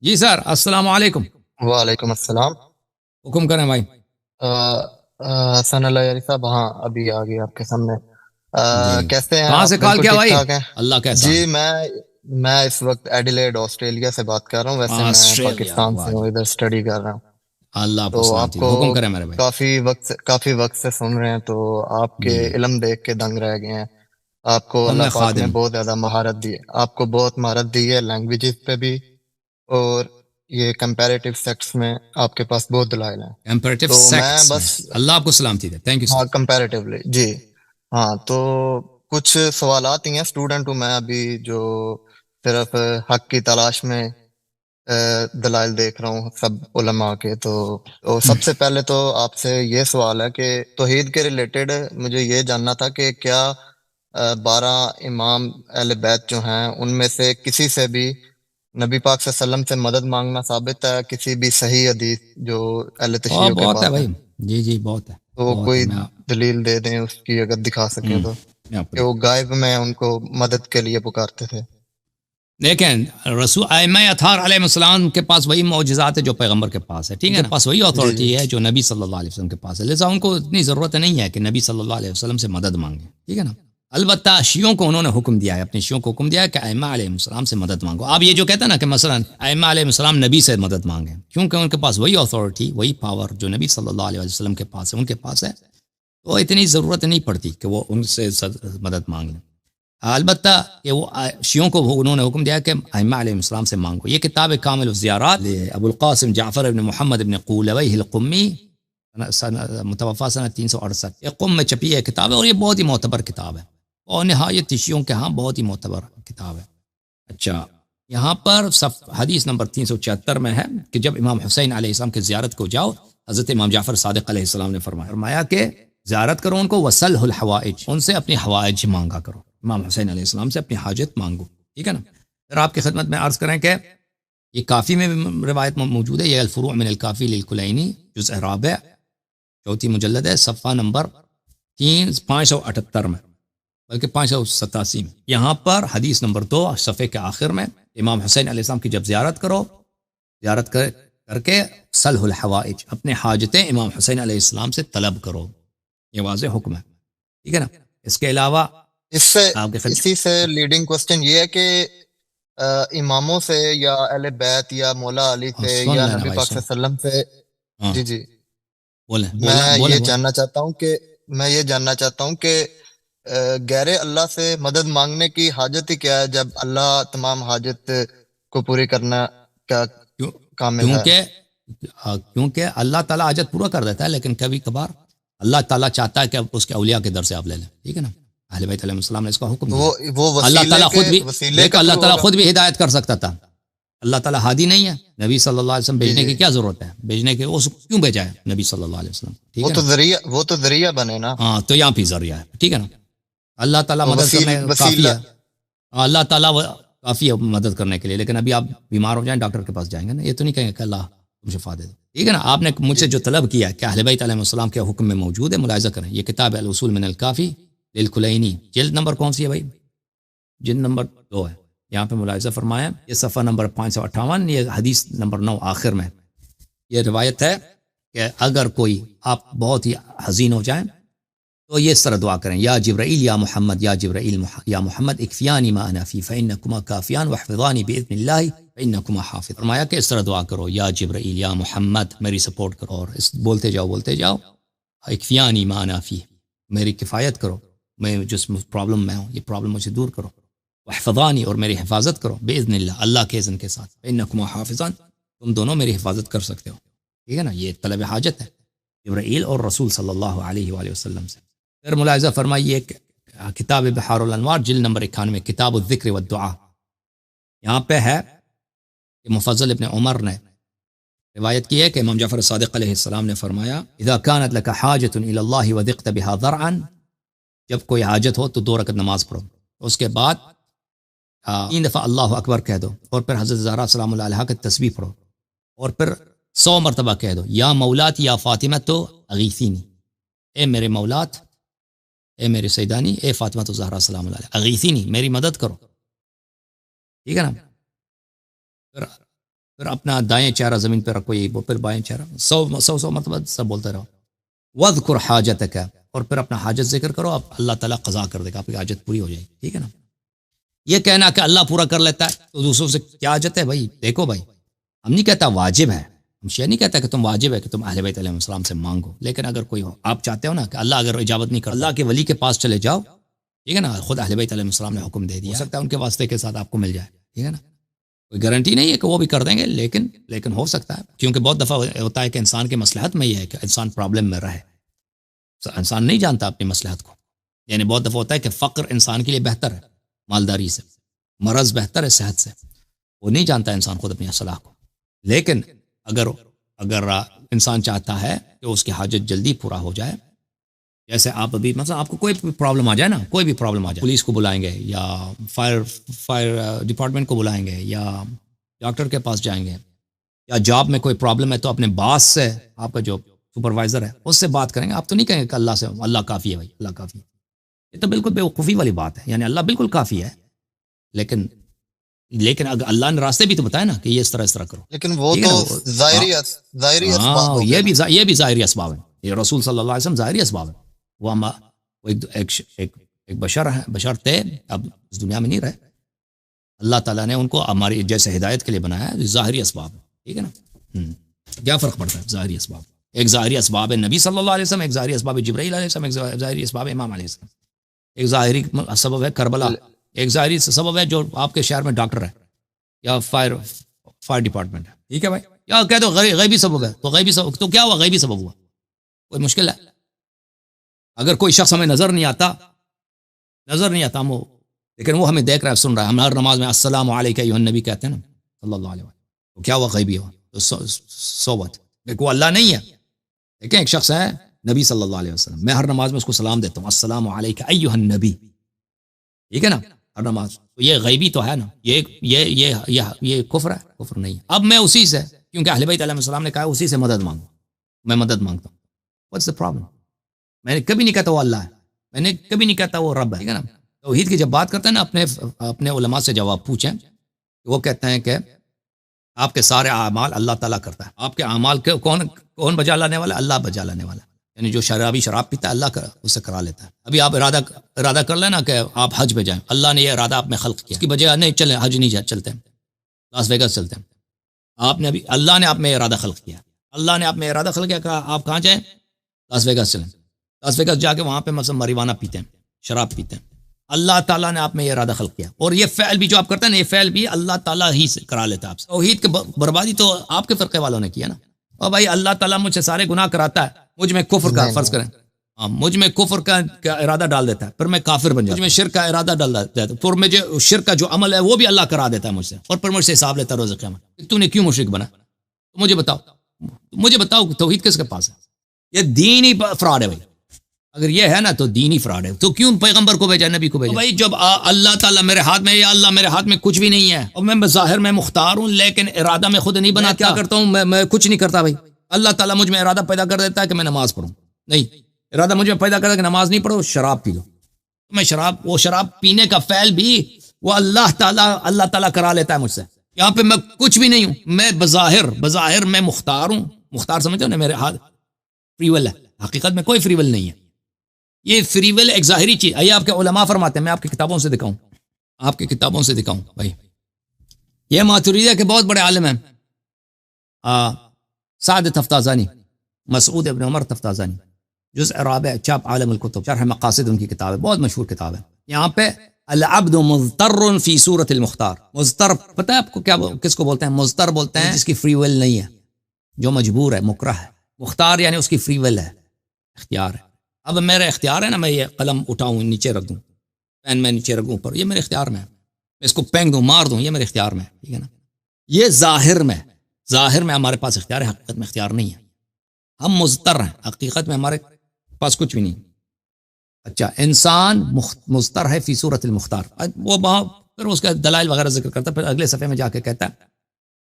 جی سر، السلام علیکم۔ وعلیکم السلام۔ حکم کریں بھائی۔ حسن اللہ یاری صاحب، ہاں ابھی آ گئی آپ کے سامنے۔ جی، کیسے ہیں کہاں آپ؟ سے کال بالکل کیا ٹھیک بھائی؟ ٹھاک ہیں؟ اللہ کا جی احسان۔ میں اس وقت ایڈیلیڈ آسٹریلیا سے بات کر رہا ہوں، ویسے میں آسٹریلیا، پاکستان واہ سے جی۔ ہوں، ادھر اسٹڈی کر رہا ہوں۔ اللہ آپ تو کو آپ سلامتی دے، کو حکم کریں میرے بھائی۔ کافی وقت سے سن رہے ہیں، تو آپ کے جی، علم دیکھ کے دنگ رہ گئے ہیں۔ آپ کو ہم اللہ میں پاک نے خادم۔ بہت زیادہ مہارت دی ہے، آپ کو بہت مہارت دی ہے لینگویجز پہ بھی، اور یہ کمپیریٹیو سیکٹس میں آپ کے پاس بہت دلائل ہیں۔ امپریٹو تو میں سیکٹس میں بس، اللہ آپ کو سلامتی دے، تھینک یو سر۔ ہاں کمپیریٹیولی جی، ہاں تو کچھ سوالات ہی ہیں، اسٹوڈنٹ ہوں میں ابھی، جو صرف حق کی تلاش میں دلائل دیکھ رہا ہوں سب علماء کے۔ تو سب سے پہلے تو آپ سے یہ سوال ہے کہ توحید کے ریلیٹڈ مجھے یہ جاننا تھا کہ کیا 12 امام اہل بیت جو ہیں ان میں سے کسی سے بھی نبی پاک صلی اللہ علیہ وسلم سے مدد مانگنا ثابت ہے، کسی بھی صحیح حدیث جو اہل تشیعوں کے بہت ہے پاس ہے؟ بھائی۔ جی جی، بہت ہے، تو بہت ہے۔ کوئی دلیل دے دیں اس کی، اگر دکھا سکیں تو، میں آپ کو کہ وہ دیکھ غائب میں ان کو مدد کے لیے پکارتے تھے۔ دیکھیں، رسول ائمہ اطہار علیہ السلام کے پاس وہی معجزات ہے جو پیغمبر کے پاس ہے، ٹھیک ہے جو نا؟ پاس وہی جی جی اتھارٹی ہے جو نبی صلی اللہ علیہ وسلم کے پاس ہے، لہذا ان کو اتنی ضرورت نہیں ہے کہ نبی صلی اللہ علیہ وسلم سے مدد مانگیں، ٹھیک ہے نا؟ البتہ شیعوں کو انہوں نے حکم دیا ہے، اپنے شیعوں کو حکم دیا ہے کہ ائمہ علیہ السلام سے مدد مانگو۔ اب یہ جو کہتا ہے نا کہ مثلا ائمہ علیہ السلام نبی سے مدد مانگیں، کیونکہ ان کے پاس وہی اتھارٹی، وہی پاور جو نبی صلی اللہ علیہ وسلم کے پاس ہے، ان کے پاس ہے، تو اتنی ضرورت نہیں پڑتی کہ وہ ان سے مدد مانگ لیں۔ البتہ کہ وہ شیعوں کو انہوں نے حکم دیا کہ ائمہ علیہ السلام سے مانگو۔ یہ کتاب کامل الزیارات ابو القاسم جعفر بن محمد بن قولویہ القمی، متوفہ سنہ 368، یہ قم میں چھپی ہے کتاب ہے، اور یہ بہت ہی معتبر کتاب ہے، اور نہایت شیعوں کے ہاں بہت ہی معتبر کتاب ہے۔ اچھا، یہاں پر حدیث نمبر 376 میں ہے کہ جب امام حسین علیہ السلام کی زیارت کو جاؤ، حضرت امام جعفر صادق علیہ السلام نے فرمایا کہ زیارت کرو ان کو، وصلہ الحوائج، ان سے اپنی حوائج مانگا کرو، امام حسین علیہ السلام سے اپنی حاجت مانگو، ٹھیک ہے نا؟ پھر آپ کی خدمت میں عرض کریں کہ یہ کافی میں بھی روایت موجود ہے، یہ الفروع من الکافی للکلینی، جزء رابع، چوتھی مجلد ہے، صفحہ نمبر 578 میں، بلکہ 587 میں۔ یہاں پر حدیث نمبر 2 صفحے کے آخر میں، امام حسین علیہ السلام کی جب زیارت کرو، زیارت کر کے صلح الحوائج، اپنے حاجتیں امام حسین علیہ السلام سے طلب کرو، یہ واضح حکم ہے، ٹھیک ہے نا؟ اس کے علاوہ اس سے آپ کے خدمت، اسی سے لیڈنگ کوسچن یہ ہے کہ اماموں سے یا اہل بیت یا مولا علی سے سن یا لینا نبی بھائی، پاک سن، صلی اللہ علیہ وسلم سے، ہاں، جی جی، بولیں بولیں میں بولیں یہ بولیں۔ جاننا چاہتا ہوں کہ غیر اللہ سے مدد مانگنے کی حاجت ہی کیا ہے، جب اللہ تمام حاجت کو پوری کرنا کا کیوں؟ کامل ہے؟ کیونکہ کیونکہ اللہ تعالیٰ حاجت پورا کر دیتا ہے، لیکن کبھی کبھار اللہ تعالیٰ چاہتا ہے کہ اس کے اولیاء کے در سے آپ لے لیں، ٹھیک ہے نا؟ اہل بیت علیہ السلام نے اس کا حکم تو دیا۔ وہ اللہ تعالیٰ خود بھی، وسیلے دیکھو کے اللہ تھرو تعالیٰ ہوگا؟ خود بھی ہدایت کر سکتا تھا، اللہ تعالیٰ ہادی نہیں ہے، نبی صلی اللہ علیہ وسلم جی بھیجنے جی، کی کیا ضرورت ہے؟ بھیجنے کے اس کیوں بھیجا ہے نبی صلی اللہ علیہ وسلم، ٹھیک ہے نا؟ وہ تو ذریعہ بنے نا، ہاں، تو یہاں بھی ذریعہ ہے، ٹھیک ہے نا؟ اللہ تعالیٰ تو مدد کرنے کافی وسیلہ، ہے، اللہ تعالیٰ کافی ہے مدد کرنے کے لیے، لیکن ابھی آپ بیمار ہو جائیں ڈاکٹر کے پاس جائیں گے نا، یہ تو نہیں کہیں گے کہ اللہ تم شفا دے دو، ٹھیک ہے نا؟ آپ نے مجھ جی سے جو جی طلب کیا کہ اہل بیت علیہ السلام کے حکم میں موجود ہے، ملاحظہ کریں، یہ کتاب ہے الاصول من الکافی للکلینی، جلد نمبر کون سی ہے بھائی؟ جلد نمبر 2 ہے، یہاں پہ ملاحظہ فرمایا، یہ صفحہ نمبر 558، یہ حدیث نمبر 9 آخر میں، یہ روایت ہے کہ اگر کوئی آپ بہت ہی حزین ہو جائیں تو یہ اس طرح دعا کریں، یا جبرائیل یا محمد، یا جبرائیل یا محمد اکفیانی ما انا فی فانکما کافیان واحفظانی باذن اللہ فانکما حافظ۔ فرمایا کہ اس طرح دعا کرو، یا جبرائیل یا محمد میری سپورٹ کرو، اور اس بولتے جاؤ، اکفیانی ما انا فی، میری کفایت کرو، میں جس پرابلم میں ہوں یہ پرابلم مجھے دور کرو، واحفظانی، اور میری حفاظت کرو، باذن اللہ، اللہ کے اذن کے ساتھ، فانکما حافظان، تم دونوں میری حفاظت کر سکتے ہو، ٹھیک ہے نا؟ یہ طلب حاجت ہے جبرائیل اور رسول صلی اللہ علیہ وآلہ وسلم سے۔ پھر ملاحظہ فرمائیے کہ کتاب بحار الانوار جلد نمبر 91، کتاب الذکر والدعاء، یہاں پہ ہے کہ مفضل ابن عمر نے روایت کی ہے کہ امام جعفر صادق علیہ السلام نے فرمایا، اذا كانت لك حاجة الى الله وذقت بها ذرعا، جب کوئی حاجت ہو تو 2 رکعت نماز پڑھو، اس کے بعد 3 دفعہ اللہ اکبر کہہ دو، اور پھر حضرت زہرا سلام اللہ علیہا کی تسبیح پڑھو، اور پھر 100 مرتبہ کہہ دو، یا مولات یا فاطمہ تو اغیثینی، اے میرے مولات، اے میرے سیدانی، اے فاطمہ تو زہرا سلام اللہ علیہ، اغیثینی، میری مدد کرو، ٹھیک ہے نا؟ پھر پھر اپنا دائیں چہرہ زمین پہ رکھو، یہ پھر بائیں چہرہ، 100 مرتبہ سب بولتے رہو. وَاذْكُرْ حَاجَتَكَ، اور پھر اپنا حاجت ذکر کرو، اب اللہ تعالیٰ قضا کر دے گا، آپ کی حاجت پوری ہو جائے گی. ٹھیک ہے نا. یہ کہنا کہ اللہ پورا کر لیتا ہے تو دوسروں سے کیا حاجت ہے بھائی؟ دیکھو بھائی، ہم نہیں کہتا واجب ہے، ہم شیعہ نہیں کہتا کہ تم واجب ہے کہ تم اہل بیت علیہ السلام سے مانگو، لیکن اگر کوئی ہو، آپ چاہتے ہو نا کہ اللہ اگر اجابت نہیں کرتا، اللہ کے ولی کے پاس چلے جاؤ. ٹھیک ہے نا. خود اہل بیت علیہ السلام نے حکم دے دیا، ہو سکتا ہے ان کے واسطے کے ساتھ آپ کو مل جائے. ٹھیک ہے نا. کوئی گارنٹی نہیں ہے کہ وہ بھی کر دیں گے، لیکن ہو سکتا ہے، کیونکہ بہت دفعہ ہوتا ہے کہ انسان کے مصلحت میں یہ ہے کہ انسان پرابلم میں رہے. انسان نہیں جانتا اپنی مصلحت کو. یعنی بہت دفعہ ہوتا ہے کہ فقر انسان کے لیے بہتر ہے مالداری سے، مرض بہتر ہے صحت سے. وہ نہیں جانتا انسان خود اپنی اصلاح کو. لیکن اگر انسان چاہتا ہے کہ اس کی حاجت جلدی پورا ہو جائے، جیسے آپ ابھی مثلا آپ کو کوئی پرابلم آ جائے نا، کوئی بھی پرابلم آ جائے، پولیس کو بلائیں گے یا فائر ڈپارٹمنٹ کو بلائیں گے یا ڈاکٹر کے پاس جائیں گے، یا جاب میں کوئی پرابلم ہے تو اپنے باس سے، آپ کا جو سپروائزر ہے اس سے بات کریں گے. آپ تو نہیں کہیں گے کہ اللہ سے، اللہ کافی ہے بھائی، اللہ کافی ہے. یہ تو بالکل بیوقوفی والی بات ہے. یعنی اللہ بالکل کافی ہے، لیکن اگر اللہ نے راستے بھی تو بتائے نا کہ یہ اس طرح کرو. لیکن وہ تو ظاہری اسباب ہو گئے. یہ بھی ظاہری اسباب ہیں. یہ رسول صلی اللہ علیہ وسلم ظاہری اسباب ہیں. وہ ایک بشر تھے، اب اس دنیا میں نہیں رہے. اللہ تعالیٰ نے ان کو ہماری جیسے ہدایت کے لیے بنایا ہے. ظاہری اسباب ہے. ٹھیک ہے نا. کیا فرق پڑتا ہے ظاہری اسباب؟ ایک ظاہری اسباب ہے نبی صلی اللہ علیہ وسلم، ایک ظاہری اسباب ہے جبرائیل علیہ السلام، ایک ظاہری اسباب ہے امام علیہ السلام، ایک ظاہری سبب ہے کربلا، ایک ظاہری سبب ہے جو آپ کے شہر میں ڈاکٹر ہے یا فائر ڈپارٹمنٹ ہے. ٹھیک ہے بھائی. یا کہہ دو غیبی سبب ہے، تو غیبی سبب تو کیا ہوا؟ غیبی سبب ہوا، کوئی مشکل ہے؟ اگر کوئی شخص ہمیں نظر نہیں آتا ہم وہ، لیکن وہ ہمیں دیکھ رہا ہے، سن رہا ہے. ہم ہر نماز میں السلام علیک ایھا النبی کہتے ہیں نا صلی اللہ علیہ وسلم. تو کیا ہوا؟ غیبی ہوا. تو صوبت وہ اللہ نہیں ہے، لیکن ایک شخص ہے نبی صلی اللہ علیہ وسلم. میں ہر نماز میں اس کو سلام دیتا ہوں، السلام علیک ایھا النبی. ٹھیک ہے نا. ہر نماز تو یہ غیبی تو ہے نا. یہ کفر ہے؟ کفر نہیں ہے. اب میں اسی سے، کیونکہ اہل بیت علیہ السلام نے کہا اسی سے مدد مانگو، میں مدد مانگتا ہوں. What's the problem? میں نے کبھی نہیں کہتا وہ اللہ ہے، میں نے کبھی نہیں کہتا وہ رب ہے. ٹھیک ہے نا. توحید کی جب بات کرتے ہیں نا، اپنے علماء سے جواب پوچھیں. وہ کہتے ہیں کہ آپ کے سارے اعمال اللہ تعالیٰ کرتا ہے. آپ کے اعمال کے کون بجا لانے والا؟ اللہ بجا لانے والا. یعنی جو شراب پیتا ہے اللہ اس سے کرا لیتا ہے. ابھی آپ ارادہ کر لینا کہ آپ حج پہ جائیں، اللہ نے یہ ارادہ آپ میں خلق کیا، اس کی بجائے نہیں چلیں، حج نہیں چلتے ہیں، لاس ویگس چلتے ہیں. اللہ نے آپ میں ارادہ خلق کیا، اللہ نے آپ میں ارادہ خلق کیا، کہا آپ کہاں جائیں؟ لاس ویگس چلیں. لاس ویگس جا کے وہاں پہ مثلا مریوانہ پیتے ہیں، شراب پیتے ہیں. اللہ تعالیٰ نے آپ میں یہ ارادہ خلق کیا، اور یہ فعل بھی جو آپ کرتے ہیں نا، یہ فعل بھی اللہ تعالیٰ ہی سے کرا لیتا ہے آپ سے. توحید کی بربادی تو آپ کے فرقے والوں نے کیا نا. اور بھائی اللہ تعالیٰ مجھ سے سارے گناہ کراتا ہے، مجھ میں کفر کا فرض کریں، مجھ میں کفر کا ارادہ ڈال دیتا ہے، پھر میں کافر بن جاتا ہوں. مجھ میں شرک کا ارادہ ڈال دیتا ہے، پھر مجھے شرک کا جو عمل ہے وہ بھی اللہ کرا دیتا ہے مجھ سے، اور پھر مجھ سے حساب لیتا ہے روز قیامت. تو نے کیوں مشرک بنا؟ مجھے بتاؤ توحید کس کے پاس ہے؟ یہ دینی فراڈ ہے بھائی. اگر یہ ہے نا تو دینی فراڈ ہے. تو کیوں پیغمبر کو بھیجا، نبی کو بھیجا؟ بھائی جب اللہ تعالیٰ میرے ہاتھ میں، یا اللہ میرے ہاتھ میں کچھ بھی نہیں ہے، اور میں بظاہر میں مختار ہوں، لیکن ارادہ میں خود نہیں بنا. کیا کرتا ہوں میں کچھ نہیں کرتا بھائی. اللہ تعالیٰ مجھ میں ارادہ پیدا کر دیتا ہے کہ میں نماز پڑھوں، نہیں، ارادہ مجھ میں پیدا کرتا ہے کہ نماز نہیں پڑھو، شراب پی لو. میں وہ شراب پینے کا فعل بھی وہ اللہ تعالیٰ کرا لیتا ہے مجھ سے. یہاں پہ میں کچھ بھی نہیں ہوں، میں بظاہر میں مختار ہوں. مختار سمجھتے ہو نا، میرے ہاتھ فری ول ہے، حقیقت میں کوئی فری ول نہیں ہے. یہ فری ول ایک ظاہری چیز. آئیے آپ کے علماء فرماتے ہیں، میں آپ کی کتابوں سے دکھاؤں بھائی. یہ ماتریدیہ کے بہت بڑے عالم ہیں، سعد تفتازانی، مسعود ابن عمر تفتازانی، جزء رابع، چاپ عالم الکتب، شرح مقاصد ان کی کتاب ہے، بہت مشہور کتاب ہے. یہاں پہ العبد مضطر فی صورت المختار. مضطر پتہ ہے آپ کو کیا، کس کو بولتے ہیں؟ مضطر بولتے ہیں جس کی فری ول نہیں ہے، جو مجبور ہے، مکرہ ہے. مختار یعنی اس کی فری ول ہے، اختیار ہے. اب میرا اختیار ہے نا، میں یہ قلم اٹھاؤں نیچے رکھ دوں، پین میں نیچے رکھوں اوپر، یہ میرے اختیار میں ہے. میں اس کو پینگ دوں، مار دوں، یہ میرے اختیار میں ہے. ٹھیک ہے نا. یہ ظاہر میں ہمارے پاس اختیار ہے، حقیقت میں اختیار نہیں ہے. ہم مضطر ہیں، حقیقت میں ہمارے پاس کچھ بھی نہیں. اچھا، انسان مضطر ہے فی صورت المختار. وہ پھر اس کا دلائل وغیرہ ذکر کرتا ہے. پھر اگلے صفحے میں جا کے کہتا ہے،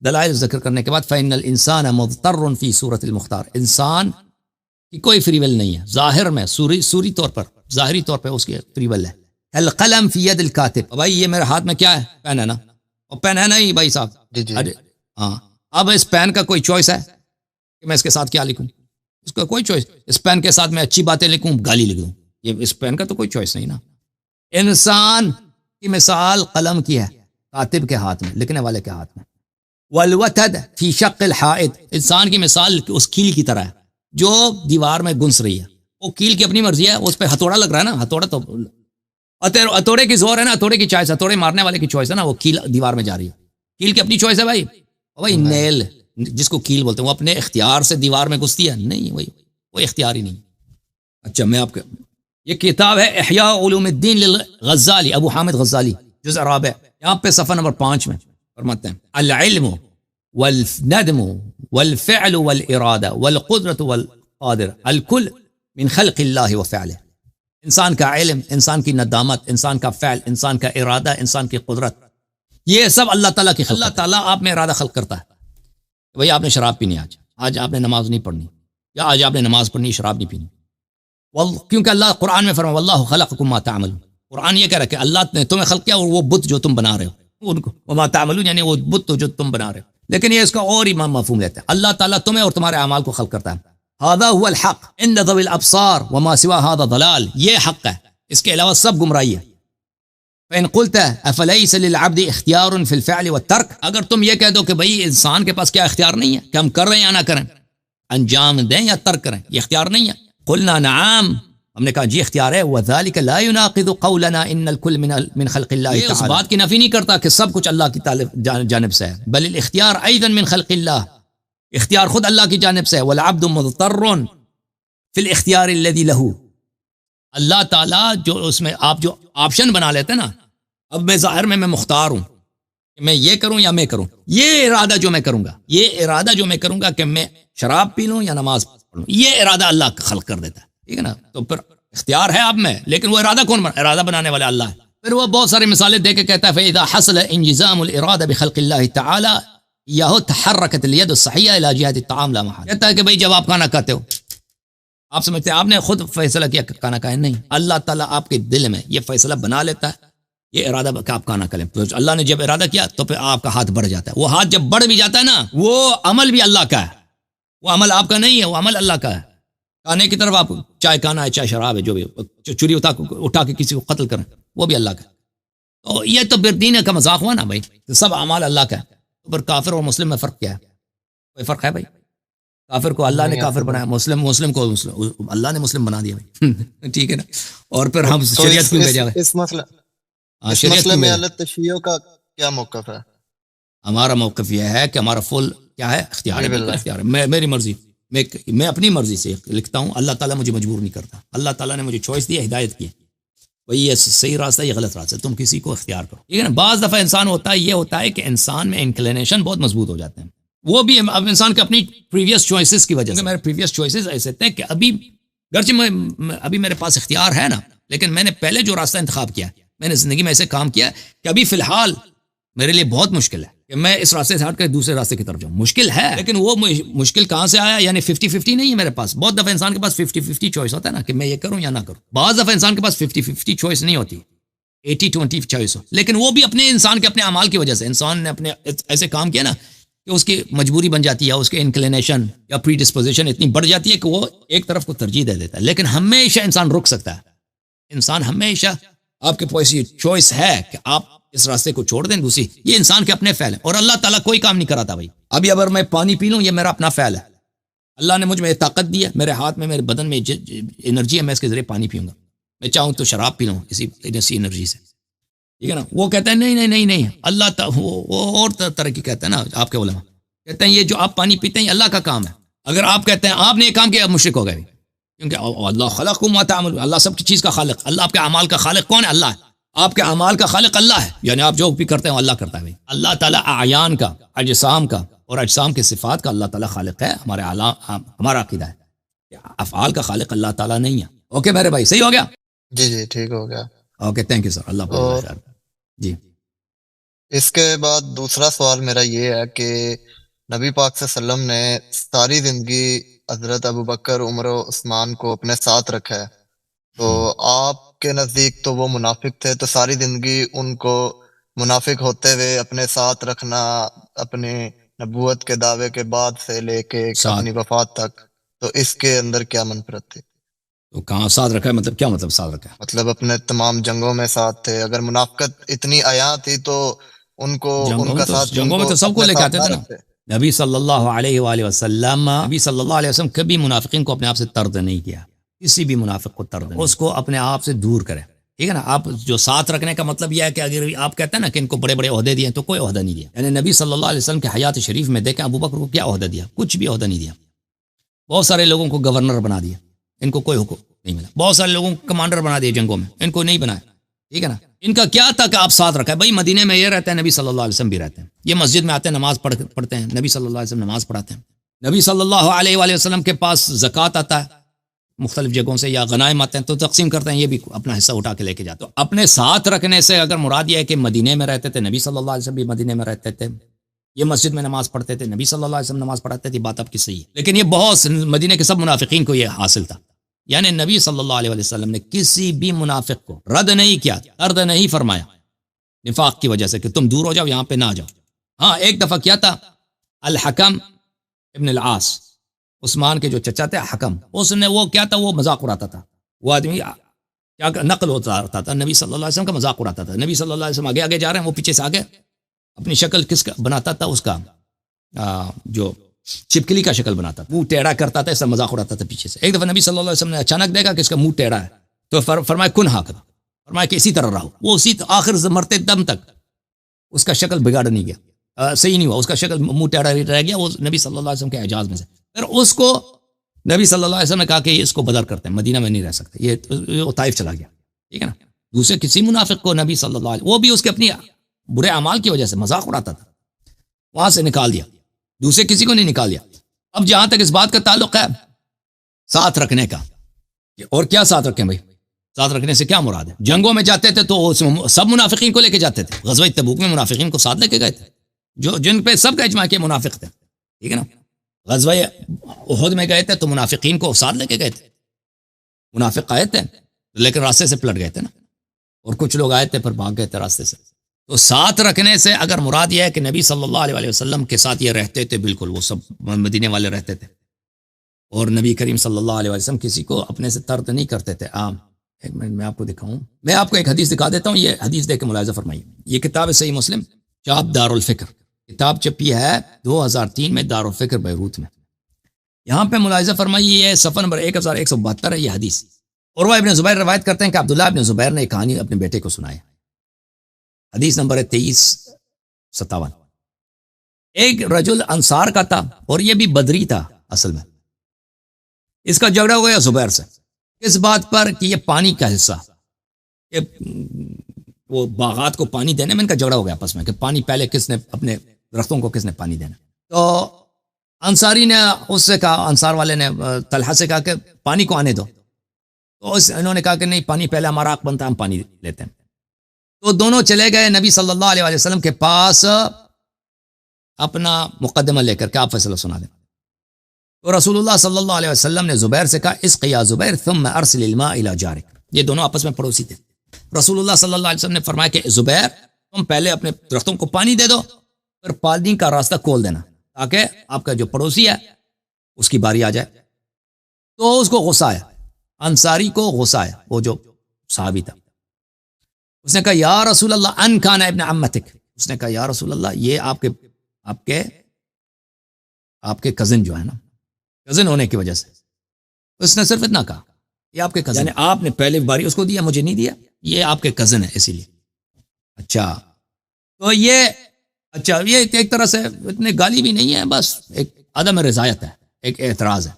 دلائل ذکر کرنے کے بعد فإن الانسان مضطر فی صورت المختار. انسان کی کوئی فری ول نہیں ہے ظاہر میں، سوری طور پر، ظاہری طور پہ اس کی فری ول ہے. القلم فی ید الکاتب. بھائی یہ میرے ہاتھ میں کیا ہے؟ پین ہے نا. اور پین ہے نا ہی بھائی صاحب. جی. ہاں، اب اس پین کا کوئی چوائس ہے کہ میں اس کے ساتھ کیا لکھوں؟ اس کا کوئی چوائس. اس پین کے ساتھ میں اچھی باتیں لکھوں گالی لکھ دوں، یہ اس پین کا تو کوئی چوائس نہیں نا. انسان کی مثال قلم کی ہے، کاتب کے ہاتھ میں، لکھنے والے کے ہاتھ میں. والوتد فی شق الحائط، انسان کی مثال اس کیل کی طرح ہے جو دیوار میں گنس رہی ہے. وہ کیل کی اپنی مرضی ہے، اس پہ ہتھوڑا لگ رہا ہے نا، ہتھوڑا تو ہتھوڑے کی زور ہے نا، ہتھوڑے کی چوائس، ہتھوڑے مارنے والے کی چوائس ہے نا. وہ کیل دیوار میں جا رہی ہے، کیل کی اپنی چوائس ہے بھائی نیل جس کو کیل بولتے ہیں، وہ اپنے اختیار سے دیوار میں گھستی ہے نہیں، وہ اختیار ہی نہیں. اچھا میں آپ کے یہ کتاب ہے احیاء علوم الدین للغزالی، ابو حامد غزالی، جزء رابع، یہاں پہ صفحہ نمبر 5 میں فرماتے ہیں العلم والندم والفعل والارادہ والقدرت والقادر الکل من خلق اللہ وفعلہ. انسان کا علم، انسان کی ندامت، انسان کا فعل، انسان کا ارادہ، انسان کی قدرت، یہ سب اللہ تعالیٰ کی خلق. اللہ تعالیٰ آپ میں ارادہ خلق کرتا ہے. بھئی آپ نے شراب پینی، آج آپ نے نماز نہیں پڑھنی، یا آج آپ نے نماز پڑھنی شراب نہیں پینی، کیونکہ اللہ قرآن میں فرمایا واللہ خلقکم ما تعملون. قرآن یہ کہہ رہا ہے کہ اللہ نے تمہیں خلق کیا اور وہ بت جو تم بنا رہے ہو ان کو، وما تعملون یعنی وہ بت جو تم بنا رہے ہو. لیکن یہ اس کا اور امام مفہوم لیتے ہیں، اللہ تعالیٰ تمہیں اور تمہارے اعمال کو خلق کرتا ہے. هذا هو الحق عند ذوي الابصار وما سوى هذا ضلال، یہ حق ہے، اس کے علاوہ سب گمراہی ہے. فإن قلت أفليس للعبد اختیار في الفعل والترك، اگر تم یہ کہہ دو کہ بھئی انسان کے پاس کیا اختیار نہیں ہے کہ ہم کر رہے ہیں یا نہ کریں، انجام دیں یا ترک کریں، یہ اختیار نہیں ہے. قلنا نعم، ہم نے کہا جی اختیار ہے. وذلك لا يناقض قولنا ان الكل من خلق اللہ تعالی، اس بات کی نفی نہیں کرتا کہ سب کچھ اللہ کی جانب سے ہے، بل الاختیار ايضا من خلق اللہ، اختیار خود اللہ کی جانب سے ہے. والعبد مضطر في الاختیار الذي له، اللہ تعالیٰ جو اس میں آپ جو آپشن بنا لیتے ہیں نا، اب میں ظاہر میں مختار ہوں کہ میں یہ کروں یا میں کروں، یہ ارادہ جو میں کروں گا، یہ ارادہ جو میں کروں گا کہ میں شراب پی لوں یا نماز پڑھ لوں، یہ ارادہ اللہ خلق کر دیتا ہے، ٹھیک ہے نا. تو پھر اختیار ہے آپ میں، لیکن وہ ارادہ کون بنا؟ ارادہ بنانے والا اللہ ہے. پھر وہ بہت ساری مثالیں دے کے کہتا ہے فَإِذَا حَصَلَ انجزام الارادہ بخلق اللہ تعالی یہ تحرکت الید الصحیحہ الی جہت الطعام لا محالہ. کہتا ہے کہ بھئی جب آپ کھانا کھاتے ہو، آپ سمجھتے ہیں آپ نے خود فیصلہ کیا کہ کھانا کھائیں، نہیں، اللہ تعالیٰ آپ کے دل میں یہ فیصلہ بنا لیتا ہے، یہ ارادہ کہ آپ کھانا کھائیں. تو اللہ نے جب ارادہ کیا تو پھر آپ کا ہاتھ بڑھ جاتا ہے. وہ ہاتھ جب بڑھ بھی جاتا ہے نا، وہ عمل بھی اللہ کا ہے، وہ عمل آپ کا نہیں ہے، وہ عمل اللہ کا ہے. کھانے کی طرف آپ چائے کھانا ہے، چائے شراب ہے، جو بھی چوری اٹھا کے کسی کو قتل کریں، وہ بھی اللہ کا ہے. تو یہ تو پھر دین کا مذاق ہوا نا بھائی، سب اعمال اللہ کا ہے. تو پھر کافر اور مسلم میں فرق کیا ہے؟ کوئی فرق ہے بھائی؟ کافر کو اللہ نے کافر بنایا، مسلم کو اللہ نے مسلم بنا دیا بھائی. ٹھیک ہے نا. اور پھر ہم شریعت کیوں بھیجا ہے؟ اس مسئلے میں اہل تشیع کا کیا موقف ہے؟ ہمارا موقف یہ ہے کہ ہمارا فل کیا ہے؟ اختیار ہے. میری مرضی، میں اپنی مرضی سے لکھتا ہوں، اللہ تعالیٰ مجھے مجبور نہیں کرتا. اللہ تعالیٰ نے مجھے چوائس دی، ہدایت کی، بھئی یہ صحیح راستہ یہ غلط راستہ، تم کسی کو اختیار کرو. ٹھیک ہے نا. بعض دفعہ انسان یہ ہوتا ہے کہ انسان میں انکلینیشن بہت مضبوط ہو جاتے ہیں، وہ بھی اب انسان کے اپنی پریویس چوائسز کی وجہ سے. میرے پریویس چوائسز ایسے تھے کہ گرچہ ابھی میرے پاس اختیار ہے نا، لیکن میں نے پہلے جو راستہ انتخاب کیا، میں نے زندگی میں ایسے کام کیا کہ ابھی فی الحال میرے لیے بہت مشکل ہے کہ میں اس راستے سے ہٹ کر دوسرے راستے کی طرف جاؤں. مشکل ہے، لیکن وہ مشکل کہاں سے آیا؟ یعنی 50-50 نہیں ہے میرے پاس. بہت دفعہ انسان کے پاس 50-50 چوائس ہوتا ہے نا کہ میں یہ کروں یا نہ کروں. بعض دفعہ انسان کے پاس 50-50 چوائس نہیں ہوتی، 80-20 چوائس ہو، لیکن وہ بھی اپنے انسان کے اپنے اعمال کی وجہ سے. انسان نے اپنے ایسے کام کیا نا کہ اس کی مجبوری بن جاتی ہے، اس کے انکلینیشن یا پری ڈسپوزیشن اتنی بڑھ جاتی ہے کہ وہ ایک طرف کو ترجیح دے دیتا ہے. لیکن ہمیشہ انسان رک سکتا ہے. انسان ہمیشہ، آپ کے پاس یہ چوائس ہے کہ آپ اس راستے کو چھوڑ دیں دوسری. یہ انسان کے اپنے فعل ہیں، اور اللہ تعالیٰ کوئی کام نہیں کراتا بھائی. ابھی اگر میں پانی پی لوں، یہ میرا اپنا فعل ہے. اللہ نے مجھ میں طاقت دی ہے، میرے ہاتھ میں، میرے بدن میں انرجی ہے، میں اس کے ذریعے پانی پیوں گا. میں چاہوں تو شراب پی لوں اسی انرجی سے، ٹھیک ہے نا. وہ کہتے ہیں نہیں، اللہ وہ اور طرح کی کہتے ہیں نا آپ کے علماء، کہتے ہیں یہ جو آپ پانی پیتے ہیں یہ اللہ کا کام ہے. اگر آپ کہتے ہیں آپ نے یہ کام کیا، مشرک ہو گئے، کیونکہ اللہ خلقکم ما تعملون، اللہ سب کی چیز کا خالق. اللہ آپ کے اعمال کا خالق کون ہے؟ اللہ ہے. آپ کے اعمال کا خالق اللہ ہے، یعنی آپ جو بھی کرتے ہیں وہ اللہ کرتا ہے. اللہ تعالیٰ اعیان کا، اجسام کا اور اجسام کے صفات کا اللہ تعالیٰ خالق ہے. ہمارا عقیدہ ہے کہ افعال کا خالق اللہ تعالیٰ نہیں ہے. اوکے میرے بھائی، صحیح ہو گیا؟ جی ٹھیک ہو گیا. Okay, thank you sir. اللہ جی. اس کے بعد دوسرا سوال میرا یہ ہے کہ نبی پاک صلی اللہ علیہ وسلم نے ساری زندگی حضرت ابوبکر، عمر و عثمان کو اپنے ساتھ رکھا ہے، تو آپ کے نزدیک تو وہ منافق تھے، تو ساری زندگی ان کو منافق ہوتے ہوئے اپنے ساتھ رکھنا، اپنے نبوت کے دعوے کے بعد سے لے کے ساتھ اپنی وفات تک، تو اس کے اندر کیا منفرد تھی؟ تو کہاں ساتھ رکھا ہے، مطلب کیا مطلب ساتھ رکھا ہے؟ مطلب اپنے تمام جنگوں میں ساتھ تھے، اگر منافقت اتنی عیاں تھی تو ان کو ان کا ساتھ ان جنگوں میں کو تو سب کو اپنے لے کے ساتھ آتے نہ تھے نا. رکھتے؟ نبی صلی اللہ علیہ وآلہ وسلم کبھی منافقین کو اپنے آپ سے طرد نہیں کیا. کسی بھی منافق کو طرد نہیں، اس کو اپنے آپ سے دور کرے. ٹھیک ہے نا. آپ جو ساتھ رکھنے کا مطلب یہ ہے کہ اگر آپ کہتے ہیں نا کہ ان کو بڑے بڑے عہدے دیے تو کوئی عہدہ نہیں دیا. یعنی نبی صلی اللہ علیہ وسلم کے حیات شریف میں دیکھیں ابو بکر کو کیا عہدہ دیا، کچھ بھی عہدہ نہیں دیا. بہت سارے لوگوں کو گورنر بنا دیا، ان کو کوئی حکم نہیں ملا. بہت سارے لوگوں کو کمانڈر بنا دیا جنگوں میں، ان کو نہیں بنایا. ٹھیک ہے نا. ان کا کیا تھا کہ آپ ساتھ رکھا ہے. بھائی مدینے میں یہ رہتے ہیں، نبی صلی اللہ علیہ وسلم بھی رہتے ہیں. یہ مسجد میں آتے ہیں، نماز پڑھتے ہیں، نبی صلی اللہ علیہ وسلم نماز پڑھاتے ہیں. نبی صلی اللہ علیہ وآلہ وسلم کے پاس زکوٰۃ آتا ہے مختلف جگہوں سے، یا غنائم آتے ہیں تو تقسیم کرتے ہیں، یہ بھی اپنا حصہ اٹھا کے لے کے جاتے ہیں. تو اپنے ساتھ رکھنے سے اگر مراد یہ ہے کہ مدینے میں رہتے تھے، نبی صلی اللہ علیہ وسلم بھی مدینے میں رہتے تھے، یہ مسجد میں نماز پڑھتے تھے، نبی صلی اللہ علیہ وسلم نماز پڑھاتے تھی، بات آپ کی صحیح ہے. لیکن یہ بہت مدینے کے سب منافقین کو یہ حاصل تھا. یعنی نبی صلی اللہ علیہ وسلم نے کسی بھی منافق کو رد نہیں کیا، طرد نہیں فرمایا نفاق کی وجہ سے کہ تم دور ہو جاؤ، یہاں پہ نہ جاؤ. ہاں ایک دفعہ کیا تھا، الحکم ابن العاص، عثمان کے جو چچا تھے حکم، اس نے وہ کیا تھا، وہ مذاق اڑاتا تھا. وہ آدمی کیا نقل ہوتا تھا، نبی صلی اللہ علیہ وسلم کا مذاق اڑاتا تھا. نبی صلی اللہ علیہ وسلم آگے آگے جا رہے ہیں، وہ پیچھے سے آگے اپنی شکل کس کا بناتا تھا، اس کا جو چھپکلی کا شکل بناتا تھا، منہ ٹیڑھا کرتا تھا، اس سے مذاق اڑاتا تھا پیچھے سے. ایک دفعہ نبی صلی اللہ علیہ وسلم نے اچانک دیکھا کہ اس کا منہ ٹیڑھا ہے، تو فرمایا کن ہا کرا، فرمایا کہ اسی طرح رہو. وہ اسی آخر مرتے دم تک اس کا شکل بگاڑ نہیں گیا، صحیح نہیں ہوا، اس کا شکل منہ ٹیڑھا رہ گیا. وہ نبی صلی اللہ علیہ وسلم کے اعجاز میں سے. پھر اس کو نبی صلی اللہ علیہ وسلم نے کہا کہ اس کو بدر کرتے ہیں، مدینہ میں نہیں رہ سکتے، یہ طائف چلا گیا. ٹھیک ہے نا. دوسرے کسی منافق کو نبی صلی اللہ علیہ وہ بھی اس کے اپنی برے اعمال کی وجہ سے مذاق اڑاتا تھا، وہاں سے نکال دیا، دوسرے کسی کو نہیں نکال دیا. اب جہاں تک اس بات کا تعلق ہے ساتھ رکھنے کا، اور کیا ساتھ رکھیں بھائی، ساتھ رکھنے سے کیا مراد ہے؟ جنگوں میں جاتے تھے تو سب منافقین کو لے کے جاتے تھے. غزوہ تبوک میں منافقین کو ساتھ لے کے گئے تھے، جن پہ سب کا اجماع کے منافق تھے. ٹھیک ہے نا. غزوہ احد میں گئے تھے تو منافقین کو ساتھ لے کے گئے تھے. منافق آئے تھے لیکن راستے سے پلٹ گئے تھے نا، اور کچھ لوگ آئے تھے پھر بھاگ گئے تھے راستے سے. تو ساتھ رکھنے سے اگر مراد یہ ہے کہ نبی صلی اللہ علیہ وسلم کے ساتھ یہ رہتے تھے، بالکل وہ سب مدینے والے رہتے تھے، اور نبی کریم صلی اللہ علیہ وسلم کسی کو اپنے سے طرد نہیں کرتے تھے. ایک منٹ میں آپ کو دکھاؤں، میں آپ کو ایک حدیث دکھا دیتا ہوں، یہ حدیث دیکھ کے ملاحظہ فرمائیے. یہ کتاب ہے صحیح مسلم، چاپ دار الفکر، کتاب چھپی ہے 2003 میں دار الفکر بیروت میں. یہاں پہ ملاحظہ فرمائیے، یہ صفحہ نمبر 1172 ہے یہ حدیث. عروہ ابن زبیر روایت کرتے ہیں کہ عبداللہ ابن زبیر نے ایک کہانی اپنے بیٹے کو سنائی. حدیث نمبر 2357. ایک رجل انصار کا تھا اور یہ بھی بدری تھا اصل میں. اس کا جھگڑا ہو گیا زبیر سے، اس بات پر کہ یہ پانی کا حصہ، وہ باغات کو پانی دینے میں ان کا جھگڑا ہو گیا آپس میں کہ پانی پہلے کس نے، اپنے درختوں کو کس نے پانی دینا. تو انصاری نے اس سے کہا، انصار والے نے طلحہ سے کہا کہ پانی کو آنے دو. تو انہوں نے کہا کہ نہیں، پانی پہلے ہمارا حق بنتا ہے، ہم پانی لیتے ہیں. تو دونوں چلے گئے نبی صلی اللہ علیہ وسلم کے پاس اپنا مقدمہ لے کر کہ آپ فیصلہ سنا دیں. تو رسول اللہ صلی اللہ علیہ وسلم نے زبیر سے کہا اسقی یا زبیر ثم ارسل الماء الى جارک. یہ دونوں آپس میں پڑوسی تھے. رسول اللہ صلی اللہ علیہ وسلم نے فرمایا کہ زبیر تم پہلے اپنے درختوں کو پانی دے دو، پھر پانی کا راستہ کھول دینا تاکہ آپ کا جو پڑوسی ہے اس کی باری آ جائے. تو اس کو غصہ آیا، انصاری کو غصہ آیا، وہ جو صحابی تھا. اس نے کہا یا رسول اللہ ان کان ابن عمتک. اس نے کہا یا رسول اللہ یہ آپ کے کزن جو ہے نا، کزن ہونے کی وجہ سے. اس نے صرف اتنا کہا یہ آپ کے کزن، یعنی آپ نے پہلے باری اس کو دیا، مجھے نہیں دیا، یہ آپ کے کزن ہے اسی لیے. اچھا تو یہ ایک طرح سے اتنے گالی بھی نہیں ہے، بس ایک عدم رضایت ہے، ایک اعتراض ہے.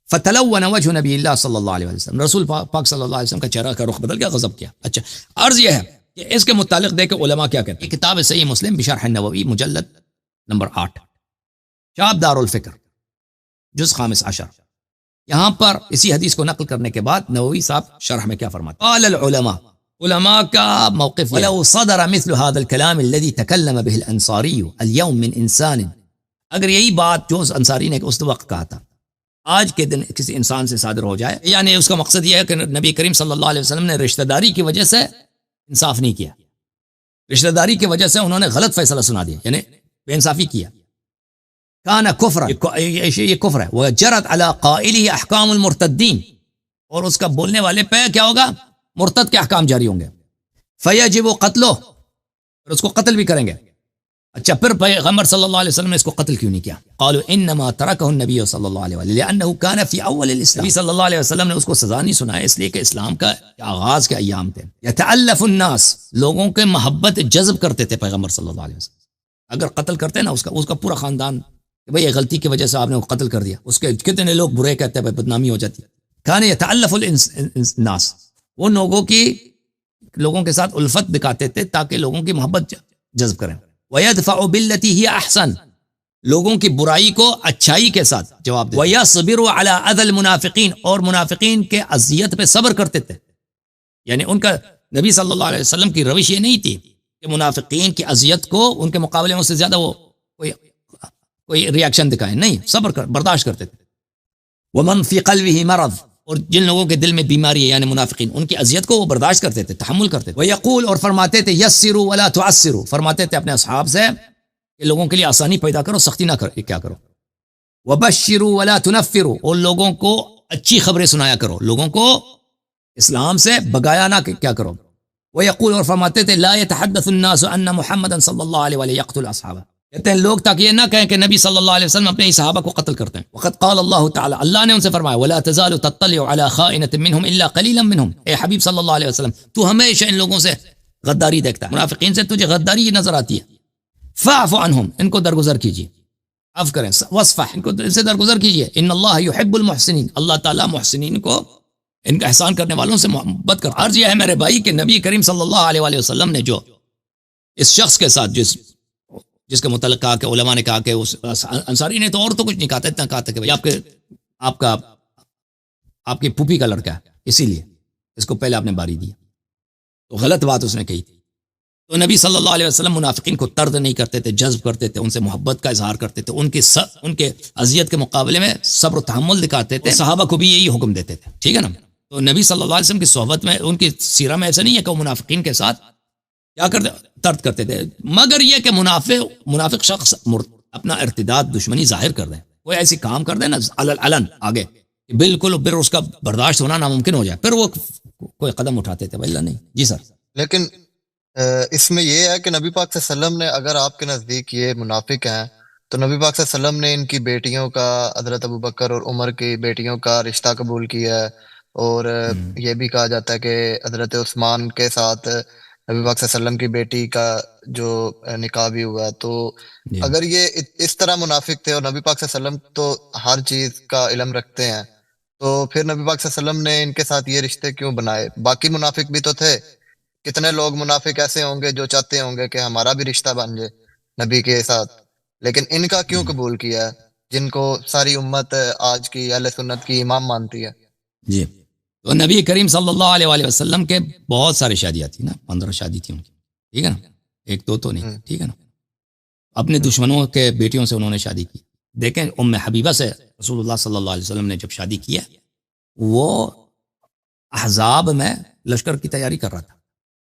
فتلون وجه نبی اللہ صلی اللہ علیہ وسلم، رسول پاک صلی اللہ علیہ وسلم کا چہرہ کا رخ بدل گیا، غضب کیا. اچھا عرض یہ ہے کہ اس کے متعلق دیکھ کے علماء کیا کہتے ہیں. کتاب صحیح مسلم بشرح النووی مجلد نمبر 8، چاپ دار الفکر، جز 15. یہاں پر اسی حدیث کو نقل کرنے کے بعد نووی صاحب شرح میں کیا فرماتے ہیں. قال العلماء، علماء کا موقف، ولو صدر مثل هذا الكلام الذي تكلم به الانصاری اليوم من انسان، اگر یہی بات جو انصاری نے اس وقت کہا تھا آج کے دن کسی انسان سے صادر ہو جائے، یعنی اس کا مقصد یہ ہے کہ نبی کریم صلی اللہ علیہ وسلم نے رشتہ داری کی وجہ سے انصاف نہیں کیا، رشتہ داری کی وجہ سے انہوں نے غلط فیصلہ سنا دیا، یعنی بے انصافی کیا. کان کفر، یہ کفر ہے، وجرت علی قائلہ احکام المرتدین، اور اس کا بولنے والے پہ کیا ہوگا؟ مرتد کے احکام جاری ہوں گے، فیجب قتلہ، پھر اس کو قتل بھی کریں گے۔ اچھا پھر پیغمبر صلی اللہ علیہ وسلم نے اس کو قتل کیوں نہیں کیا؟ قالوا انما ترکہ النبی صلی اللہ علیہ وسلم لانه كان في اول الاسلام، نبی صلی اللہ علیہ وسلم نے اس کو سزا نہیں سنایا اس لیے کہ اسلام کا آغاز کے ایام تھے۔ یتألف الناس، لوگوں کے محبت جذب کرتے تھے پیغمبر صلی اللہ علیہ وسلم، اگر قتل کرتے نا اس کا پورا خاندان کہ بھئی یہ غلطی کی وجہ سے آپ نے وہ قتل کر دیا، اس کے کتنے لوگ برے کہتے ہیں، بدنامی ہو جاتی ہے۔ کان یتألف الناس، وہ لوگوں کے ساتھ الفت دکھاتے تھے تاکہ لوگوں کی محبت جذب کریں۔ وَيَدْفَعُ بِالَّتِي هِيَ أَحْسَنُ، لوگوں کی برائی کو اچھائی کے ساتھ جواب دیتے۔ وَيَصْبِرُ عَلَىٰ أَذَى الْمُنَافِقِينَ، اور منافقین کے اذیت پہ صبر کرتے تھے، یعنی ان کا نبی صلی اللہ علیہ وسلم کی روش یہ نہیں تھی کہ منافقین کی اذیت کو ان کے مقابلے میں اس سے زیادہ وہ کوئی ریاکشن دکھائیں، نہیں، برداشت کرتے تھے۔ وَمَنْ فِي قَلْبِهِ مَرَضٌ، اور جن لوگوں کے دل میں بیماری ہے یعنی منافقین، ان کی اذیت کو وہ برداشت کرتے تھے، تحمل کرتے تھے۔ وَيَقُول، اور فرماتے تھے یسروا ولا تعسروا، فرماتے تھے اپنے اصحاب سے کہ لوگوں کے لیے آسانی پیدا کرو، سختی نہ کرو، کیا کرو۔ وَبَشِّروا ولا تُنَفِّروا، اور لوگوں کو اچھی خبریں سنایا کرو، لوگوں کو اسلام سے بگایا نہ کیا کرو۔ وَيَقُول، اور فرماتے تھے لا يتحدث الناس ان محمدا صلی اللہ علیہ وسلم يقتل اصحابہ، کہتے ہیں لوگ تاکہ یہ نہ کہیں کہ نبی صلی اللہ علیہ وسلم اپنے ہی صحابہ کو قتل کرتے ہیں۔ وقد قال اللہ تعالی، اللہ نے ان سے فرمایا ولا تزال تطلع على خائنة منهم الا قليلا منهم، اے حبیب صلی اللہ علیہ وسلم تو ہمیشہ ان لوگوں سے غداری دیکھتا ہے، منافقین سے تجھے غداری نظر آتی ہے۔ فاعف عنهم، ان کو درگزر کیجیے، عفو کریں، واصفح، ان کو ان سے درگزر کیجیے۔ ان اللہ يحب المحسنین، اللہ تعالی محسنین کو، ان کا احسان کرنے والوں سے محبت کرتا ہے۔ عرض یہ ہے میرے بھائی کہ نبی کریم صلی اللہ علیہ وسلم نے جو اس شخص کے ساتھ جس کے متعلق کہا کہ علماء نے کہا کہ اس انصاری نے تو اور تو کچھ نہیں کہا تھا، اتنا کہا تھا کہ بھائی آپ کی پھوپھی کا لڑکا ہے، اسی لیے اس کو پہلے آپ نے باری دیا، تو غلط بات اس نے کہی تھی۔ تو نبی صلی اللہ علیہ وسلم منافقین کو طرد نہیں کرتے تھے، جذب کرتے تھے، ان سے محبت کا اظہار کرتے تھے، ان کے اذیت کے مقابلے میں صبر و تحمل دکھاتے تھے، صحابہ کو بھی یہی حکم دیتے تھے، ٹھیک ہے نا۔ تو نبی صلی اللہ علیہ وسلم کی صحبت میں، ان کی سیرہ میں ایسا نہیں ہے کہ وہ منافقین کے ساتھ کیا کرتے، طرد کرتے تھے، مگر یہ کہ منافق شخص اپنا ارتداد، دشمنی ظاہر کر دیں، کوئی ایسی کام کر دیں نا علن آگے، بالکل پھر اس کا برداشت ہونا ناممکن ہو جائے، پھر وہ کوئی قدم اٹھاتے تھے، اللہ نہیں جی سر۔ لیکن اس میں یہ ہے کہ نبی پاک صلی اللہ علیہ وسلم نے، اگر آپ کے نزدیک یہ منافق ہیں تو نبی پاک صلی اللہ علیہ وسلم نے ان کی بیٹیوں کا، حضرت ابوبکر اور عمر کی بیٹیوں کا رشتہ قبول کیا ہے، اور یہ بھی کہا جاتا ہے کہ حضرت عثمان کے ساتھ نبی پاک صلی اللہ علیہ وسلم کی بیٹی کا جو نکاح بھی ہوا ہے۔ تو اگر یہ اس طرح منافق تھے اور نبی پاک صلی اللہ علیہ وسلم تو ہر چیز کا علم رکھتے ہیں، تو پھر نبی پاک صلی اللہ علیہ وسلم نے ان کے ساتھ یہ رشتے کیوں بنائے؟ باقی منافق بھی تو تھے، کتنے لوگ منافق ایسے ہوں گے جو چاہتے ہوں گے کہ ہمارا بھی رشتہ بن جائے نبی کے ساتھ، لیکن ان کا کیوں قبول کیا ہے جن کو ساری امت آج کی اہل سنت کی امام مانتی ہے؟ جی، تو نبی کریم صلی اللہ علیہ وسلم کے بہت سارے شادیاں تھیں نا، 15 شادی تھی ان کی، ٹھیک ہے نا، ایک دو تو نہیں، ٹھیک ہے نا۔ اپنے دشمنوں کے بیٹیوں سے انہوں نے شادی کی۔ دیکھیں ام حبیبہ سے رسول اللہ صلی اللہ علیہ وسلم نے جب شادی کی ہے، وہ احزاب میں لشکر کی تیاری کر رہا تھا،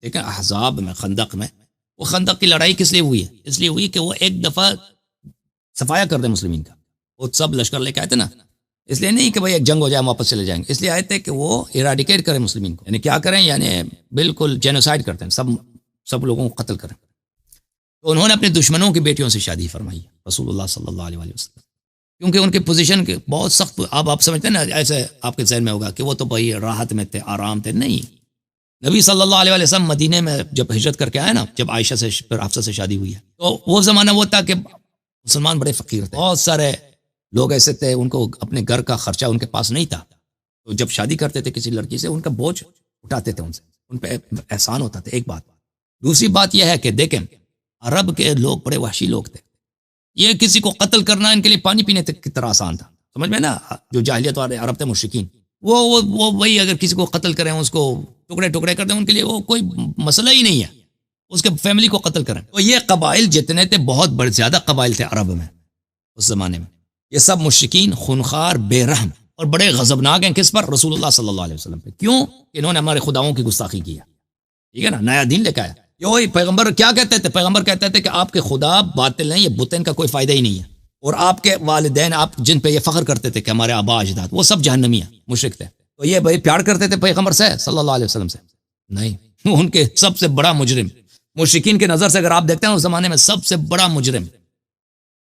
دیکھیں احزاب میں، خندق میں، وہ خندق کی لڑائی کس لیے ہوئی ہے؟ اس لیے ہوئی کہ وہ ایک دفعہ صفایا کر دیں مسلمین کا، وہ سب لشکر لے کے آئے تھے نا، اس لیے نہیں کہ بھئی ایک جنگ ہو جائے واپس چلے جائیں گے، اس لیے آئے تھے کہ وہ ایراڈیکیٹ کریں مسلمین کو، یعنی کیا کریں، یعنی بالکل جینوسائیڈ کرتے ہیں، سب لوگوں کو قتل کریں۔ تو انہوں نے اپنے دشمنوں کی بیٹیوں سے شادی فرمائی رسول اللہ صلی اللہ علیہ وسلم، کیونکہ ان کی پوزیشن بہت سخت، آپ سمجھتے ہیں نا، ایسے آپ کے ذہن میں ہوگا کہ وہ تو بھئی راحت میں تھے، آرام تھے، نہیں۔ نبی صلی اللہ علیہ وسلم مدینے میں جب ہجرت کر کے آئے نا، جب عائشہ سے پھر حفصہ سے شادی ہوئی ہے، تو وہ زمانہ وہ تھا کہ مسلمان بڑے فقیر تھے، بہت سارے لوگ ایسے تھے ان کو اپنے گھر کا خرچہ ان کے پاس نہیں تھا، تو جب شادی کرتے تھے کسی لڑکی سے ان کا بوجھ اٹھاتے تھے، ان سے ان پہ احسان ہوتا تھا، ایک بات۔ دوسری بات یہ ہے کہ دیکھیں عرب کے لوگ بڑے وحشی لوگ تھے، یہ کسی کو قتل کرنا ان کے لیے پانی پینے کی طرح آسان تھا، سمجھ میں نا، جو جاہلیت والے عرب تھے مشرکین، وہ وہی اگر کسی کو قتل کریں، اس کو ٹکڑے ٹکڑے کر دیں، ان کے لیے وہ کوئی مسئلہ ہی نہیں ہے، اس کے فیملی کو قتل کریں۔ تو یہ قبائل جتنے تھے، بہت بڑے زیادہ قبائل تھے عرب میں اس زمانے میں، یہ سب مشرکین، خونخوار، بے رحم اور بڑے غضبناک ہیں، کس پر؟ رسول اللہ صلی اللہ علیہ وسلم پہ۔ کیوں؟ انہوں نے ہمارے خداؤں کی گستاخی کی ہے، ٹھیک ہے نا، نیا دین لے کے آیا۔ یہ وہی پیغمبر کیا کہتے تھے؟ پیغمبر کہتے تھے کہ آپ کے خدا باطل ہیں، یہ بت ان کا کوئی فائدہ ہی نہیں ہے، اور آپ کے والدین آپ جن پہ یہ فخر کرتے تھے کہ ہمارے آبا اجداد، وہ سب جہنمی ہیں، مشرک تھے، تو یہ بھائی پیار کرتے تھے پیغمبر سے صلی اللہ علیہ وسلم سے؟ نہیں، ان کے سب سے بڑا مجرم مشرکین کے نظر سے اگر آپ دیکھتے ہیں اس زمانے میں سب سے بڑا مجرم،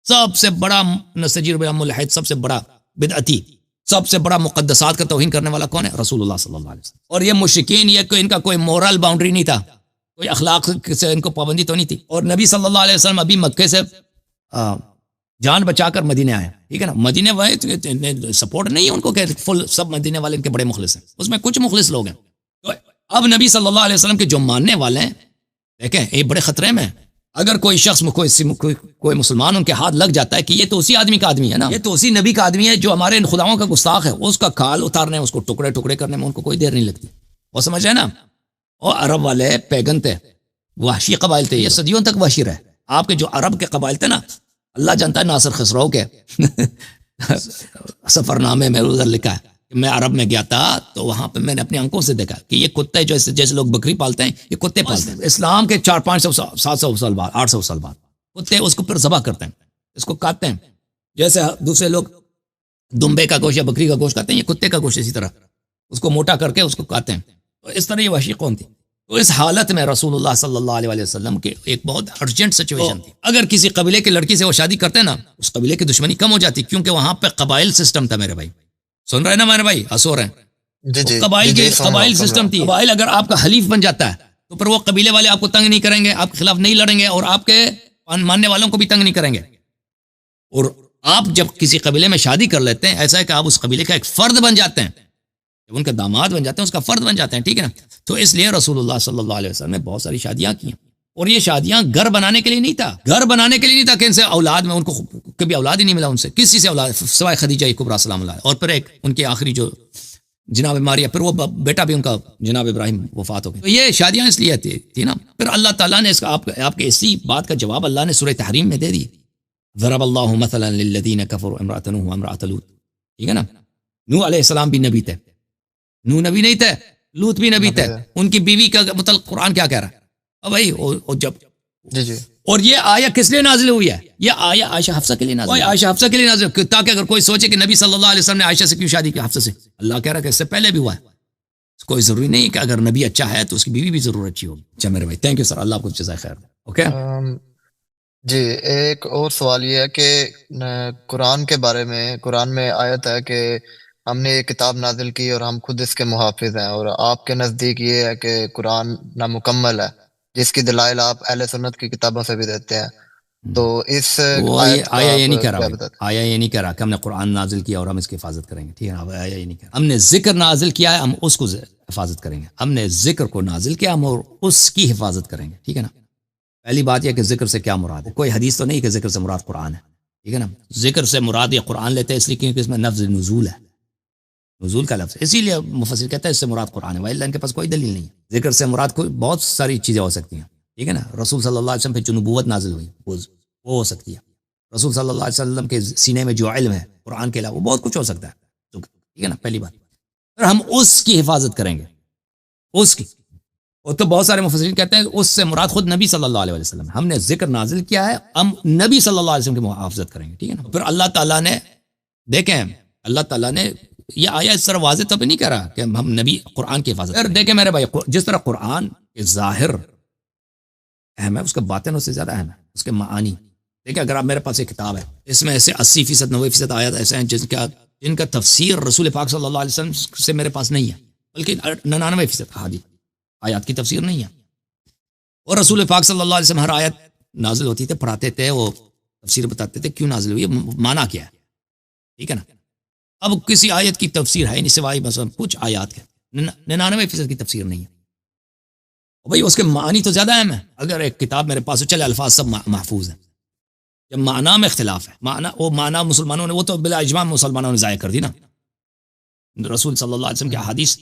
سب سے بڑا نسجیر بلا ملحد، سب سے بڑا بدعتی، سب سے بڑا مقدسات کا توہین کرنے والا کون ہے؟ رسول اللہ صلی اللہ علیہ وسلم۔ اور یہ مشرکین، یہ ان کا کوئی مورل باؤنڈری نہیں تھا، کوئی اخلاق سے ان کو پابندی تو نہیں تھی، اور نبی صلی اللہ علیہ وسلم ابھی مکے سے جان بچا کر مدینے آئے، ٹھیک ہے نا، مدینے والے سپورٹ نہیں ہے ان کو کہ فل سب مدینے والے ان کے بڑے مخلص ہیں، اس میں کچھ مخلص لوگ ہیں۔ تو اب نبی صلی اللہ علیہ وسلم کے جو ماننے والے ہیں، دیکھیں یہ بڑے خطرے میں، اگر کوئی شخص کوئی مسلمان ان کے ہاتھ لگ جاتا ہے کہ یہ تو اسی آدمی کا آدمی ہے نا، یہ تو اسی نبی کا آدمی ہے جو ہمارے ان خداؤں کا گستاخ ہے، اس کا کھال اتارنے، اس کو ٹکڑے ٹکڑے کرنے میں ان کو کوئی دیر نہیں لگتی، وہ سمجھ رہے نا۔ اور عرب والے پیگن تھے، وحشی قبائل تھے، یہ صدیوں تک وحشی رہے۔ آپ کے جو عرب کے قبائل تھے نا، اللہ جانتا ہے ناصر خسرو کے سفر نامے میں ادھر لکھا ہے کہ میں عرب میں گیا تھا تو وہاں پہ میں نے اپنی آنکھوں سے دیکھا کہ یہ کتے جو جیسے لوگ بکری پالتے ہیں، یہ کتے پالتے ہیں۔ اسلام کے 400-500 700 سال بعد، 800 سال بعد کتے اس کو پھر ذبح کرتے ہیں، اس کو کاٹتے ہیں، جیسے دوسرے لوگ دمبے کا گوشت یا بکری کا گوشت کھاتے ہیں، یہ کتے کا گوشت اسی طرح اس کو موٹا کر کے اس کو کھاتے ہیں۔ تو اس طرح یہ وحشی قوم تھی۔ تو اس حالت میں رسول اللہ صلی اللہ علیہ وسلم کے ایک بہت ارجنٹ سچویشن تھی، اگر کسی قبیلے کی لڑکی سے وہ شادی کرتے نا، اس قبیلے کی دشمنی کم ہو جاتی، کیونکہ وہاں پہ قبائل سسٹم تھا میرے بھائی، سن رہے نا میرے بھائی، ہنسو رہے ہیں، قبائل سسٹم تھی۔ قبائل اگر آپ کا حلیف بن جاتا ہے تو پھر وہ قبیلے والے آپ کو تنگ نہیں کریں گے، آپ کے خلاف نہیں لڑیں گے، اور آپ کے ماننے والوں کو بھی تنگ نہیں کریں گے۔ اور آپ جب کسی قبیلے میں شادی کر لیتے ہیں، ایسا ہے کہ آپ اس قبیلے کا ایک فرد بن جاتے ہیں، جب ان کے داماد بن جاتے ہیں اس کا فرد بن جاتے ہیں، ٹھیک ہے نا۔ تو اس لیے رسول اللہ صلی اللہ علیہ وسلم نے بہت ساری شادیاں کی ہیں، اور یہ شادیاں گھر بنانے کے لیے نہیں تھا، گھر بنانے کے لیے نہیں تھا کہ ان سے اولاد میں، ان کو کبھی اولاد ہی نہیں ملا، ان سے کسی سے اولاد سوائے خدیجہ کبریٰ سلام اللہ، اور پھر ایک ان کے آخری جو جناب ماریہ، پھر وہ بیٹا بھی ان کا جناب ابراہیم وفات ہو گئے۔ تو یہ شادیاں اس لیے تھی نا۔ پھر اللہ تعالیٰ نے اس کا آپ کے اسی بات کا جواب اللہ نے سورہ تحریم میں دے دی، ضرب اللہ مثلا للذین کفروا امرأۃ نوح وامرأۃ لوط، ٹھیک ہے نا۔ نوح علیہ السلام بھی نبی تھے، نوح نبی نہیں تھے، لوط بھی نبی تھے، ان کی بیوی کا مطلب قرآن کیا کہہ رہا ہے اب بھائی؟ اور یہ آیا کس لیے نازل ہوئی ہے؟ یہ آیا عائشہ حفصہ کے لیے نازل ہوئی، عائشہ حفصہ کے لیے نازل، تاکہ اگر کوئی سوچے کہ نبی صلی اللہ علیہ وسلم نے عائشہ سے کیوں شادی کی حفصہ سے، اللہ کہہ رہا ہے کہ اس سے پہلے بھی ہوا ہے، کوئی ضروری نہیں کہ اگر نبی اچھا ہے تو اس کی بیوی بھی ضرور اچھی ہوگی۔ اچھا میرے بھائی، تھینک یو سر، اللہ آپ کو جزائے خیر۔ اوکے جی، ایک اور سوال یہ ہے کہ قرآن کے بارے میں، قرآن میں آیت ہے کہ ہم نے یہ کتاب نازل کی اور ہم خود اس کے محافظ ہیں، اور آپ کے نزدیک یہ ہے کہ قرآن نامکمل ہے، جس کی دلائل آپ اہل سنت کی کتابوں سے بھی دیتے ہیں، تو اس آیت کا آیا یہ نہیں کہہ کیا رہا، بتاتے آیا یہ نہیں کہہ رہا کہ ہم نے قرآن نازل کیا اور ہم اس کی حفاظت کریں گے، ٹھیک ہے نا، آیا یہ نہیں کہہ رہا، ہم نے ذکر نازل کیا ہے، ہم اس کو حفاظت کریں گے، ہم نے ذکر کو نازل کیا، ہم اور اس کی حفاظت کریں گے، ٹھیک ہے نا۔ پہلی بات یہ کہ ذکر سے کیا مراد ہے، کوئی حدیث تو نہیں کہ ذکر سے مراد قرآن ہے، ٹھیک ہے نا۔ ذکر سے مراد یہ قرآن لیتے ہیں اس لیے کیونکہ اس میں لفظ نزول ہے، نزول کا لفظ، اسی لیے مفسر کہتا ہے اس سے مراد قرآن ہے، وإلا ان کے پاس کوئی دلیل نہیں ہے۔ ذکر سے مراد کوئی بہت ساری چیزیں ہو سکتی ہیں، ٹھیک ہے نا۔ رسول صلی اللہ علیہ وسلم پہ جو نبوت نازل ہوئی وہ ہو سکتی ہے، رسول صلی اللہ علیہ وسلم کے سینے میں جو علم ہے قرآن کے علاوہ، وہ بہت کچھ ہو سکتا ہے، ٹھیک ہے نا، پہلی بات۔ پھر ہم اس کی حفاظت کریں گے، اس کی، اور تو بہت سارے مفسرین کہتے ہیں اس سے مراد خود نبی صلی اللہ علیہ وسلم، ہم نے ذکر نازل کیا ہے، ہم نبی صلی اللہ علیہ وسلم کی محافظت کریں گے، ٹھیک ہے نا۔ پھر اللہ تعالیٰ نے، دیکھیں اللہ تعالیٰ نے یہ آیا اس طرح واضح تو بھی نہیں کہہ رہا کہ ہم نبی قرآن کی حفاظت کریں۔ دیکھیں میرے بھائی، جس طرح قرآن کے ظاہر اہم ہے، اس کا باطن اس سے زیادہ اہم ہے، اس کے معانی۔ دیکھیں اگر آپ میرے پاس ایک کتاب ہے، اس میں ایسے 80% 90% آیات ایسے ہیں جن کا تفسیر رسول پاک صلی اللہ علیہ وسلم سے میرے پاس نہیں ہے، بلکہ 99% حدیث آیات کی تفسیر نہیں ہے، اور رسول پاک صلی اللہ علیہ وسلم ہر آیت نازل ہوتی تھے پڑھاتے تھے، وہ تفسیر بتاتے تھے کیوں نازل ہوئی، معنی کیا ہے، ٹھیک ہے نا۔ اب کسی آیت کی تفسیر ہے نہیں سوائے بس کچھ آیات کے، 99% کی تفسیر نہیں ہے، بھائی اس کے معنی تو زیادہ اہم ہے۔ اگر ایک کتاب میرے پاس چلے الفاظ سب محفوظ ہیں، جب معنی میں اختلاف ہے، وہ معنی مسلمانوں نے، وہ تو بلا اجماع مسلمانوں نے ضائع کر دی نا، رسول صلی اللہ علیہ وسلم کی احادیث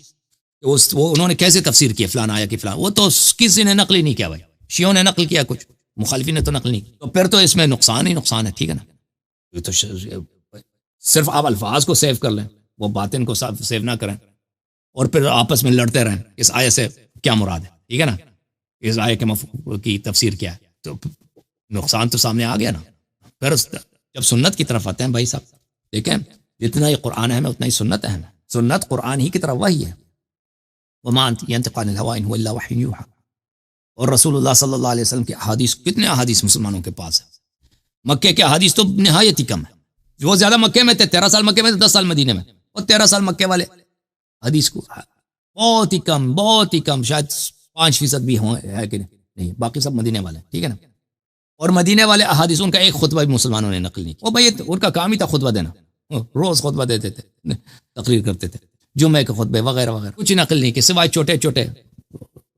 وہ انہوں نے کیسے تفسیر کی فلان آیا کہ فلان، وہ تو کسی نے نقل ہی نہیں کیا، بھائی شیعوں نے نقل کیا، کچھ مخالفین نے تو نقل نہیں کی، تو پھر تو اس میں نقصان ہی نقصان ہے، ٹھیک ہے نا۔ یہ تو صرف آپ الفاظ کو سیو کر لیں، وہ باطن کو سیو نہ کریں، اور پھر آپس میں لڑتے رہیں اس آیت سے کیا مراد ہے، ٹھیک ہے نا، اس آیت کی تفسیر کیا ہے، تو نقصان تو سامنے آ گیا نا۔ پھر جب سنت کی طرف آتے ہیں بھائی صاحب دیکھیں جتنا یہ قرآن اہم ہے اتنا ہی سنت اہم ہے. سنت قرآن ہی کی طرف وحی ہے. وما ينطق عن الهوى ان هو الا وحي يوحى. اور رسول اللہ صلی اللہ علیہ وسلم کی احادیث, کتنے احادیث مسلمانوں کے پاس ہے. مکے کے احادیث تو نہایت ہی کم ہے. وہ زیادہ مکے میں تھے, 13 سال مکے میں تھے, 10 سال مدینے میں, اور 13 سال مکے والے حدیث کو بہت ہی کم, شاید 5% بھی ہوں ہے کہ نہیں, باقی سب مدینے والے, ٹھیک ہے نا. اور مدینے والے احادیث ان کا ایک خطبہ بھی مسلمانوں نے نقل نہیں. وہ بھائی ان کا کام ہی تھا خطبہ دینا, روز خطبہ دیتے تھے, تقریر کرتے تھے, جمعے کے خطبے وغیرہ وغیرہ, کچھ نقل نہیں کہ سوائے چھوٹے چھوٹے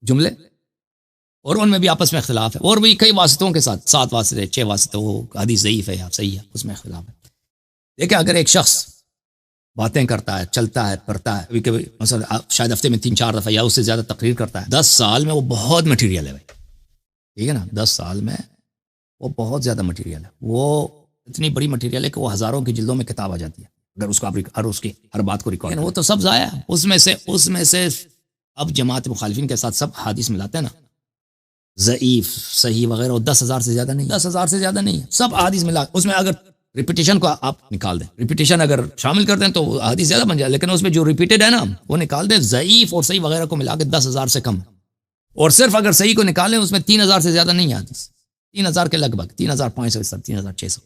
جملے, اور ان میں بھی آپس میں اختلاف ہے, اور بھی کئی واسطوں کے ساتھ, 7 واسطے 6 واسطے, وہ حدیث ضعیف ہے یا صحیح ہے, اس میں اختلاف ہے. دیکھیں اگر ایک شخص باتیں کرتا ہے, چلتا ہے, پڑھتا ہے, کبھی کبھی مثلا شاید ہفتے میں 3-4 دفعہ یا اس سے زیادہ تقریر کرتا ہے, 10 سال میں وہ بہت مٹیریل ہے بھائی, ٹھیک ہے نا. 10 سال میں وہ بہت زیادہ مٹیریل ہے, وہ اتنی بڑی مٹیریل ہے کہ وہ ہزاروں کی جلدوں میں کتاب آ جاتی ہے اگر اس کو ہر اس کی ہر بات کو ریکارڈ. وہ تو سب ضائع ہے. اس میں سے اب جماعت مخالفین کے ساتھ سب حدیث ملاتے ہیں نا, ضعیف صحیح وغیرہ, وہ 10,000 سے زیادہ نہیں, 10,000 سے زیادہ نہیں ہے, سب حدیث ملا. اس میں اگر ریپیٹیشن کو آپ نکال دیں, ریپیٹیشن اگر شامل کر دیں تو حدیث زیادہ بن جائے, لیکن اس میں جو ریپیٹڈ ہے نا وہ نکال دیں, ضعیف اور صحیح وغیرہ کو ملا کے 10,000 سے کم. اور صرف اگر صحیح کو نکالیں اس میں 3,000 سے زیادہ نہیں ہے حدیث, 3,000 کے لگ بھگ, 3,500 3,600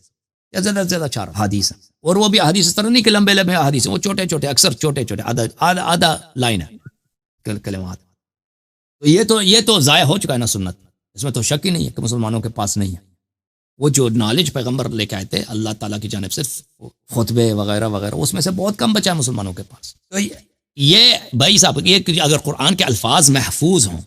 یا زیادہ سے زیادہ 4 حدیث ہیں. اور وہ بھی حدیث اس طرح نہیں کہ لمبے لمبے حدیث ہیں, وہ چھوٹے چھوٹے, اکثر چھوٹے چھوٹے, آدھا لائن ہے کلمات. تو یہ تو ضائع ہو چکا ہے نا سنت, اس میں تو شک ہی نہیں ہے کہ مسلمانوں کے پاس نہیں ہے. وہ جو نالج پیغمبر لے کے آئے تھے اللہ تعالیٰ کی جانب سے, خطبے وغیرہ وغیرہ, اس میں سے بہت کم بچا ہے مسلمانوں کے پاس. تو یہ بھائی صاحب, یہ اگر قرآن کے الفاظ محفوظ ہوں,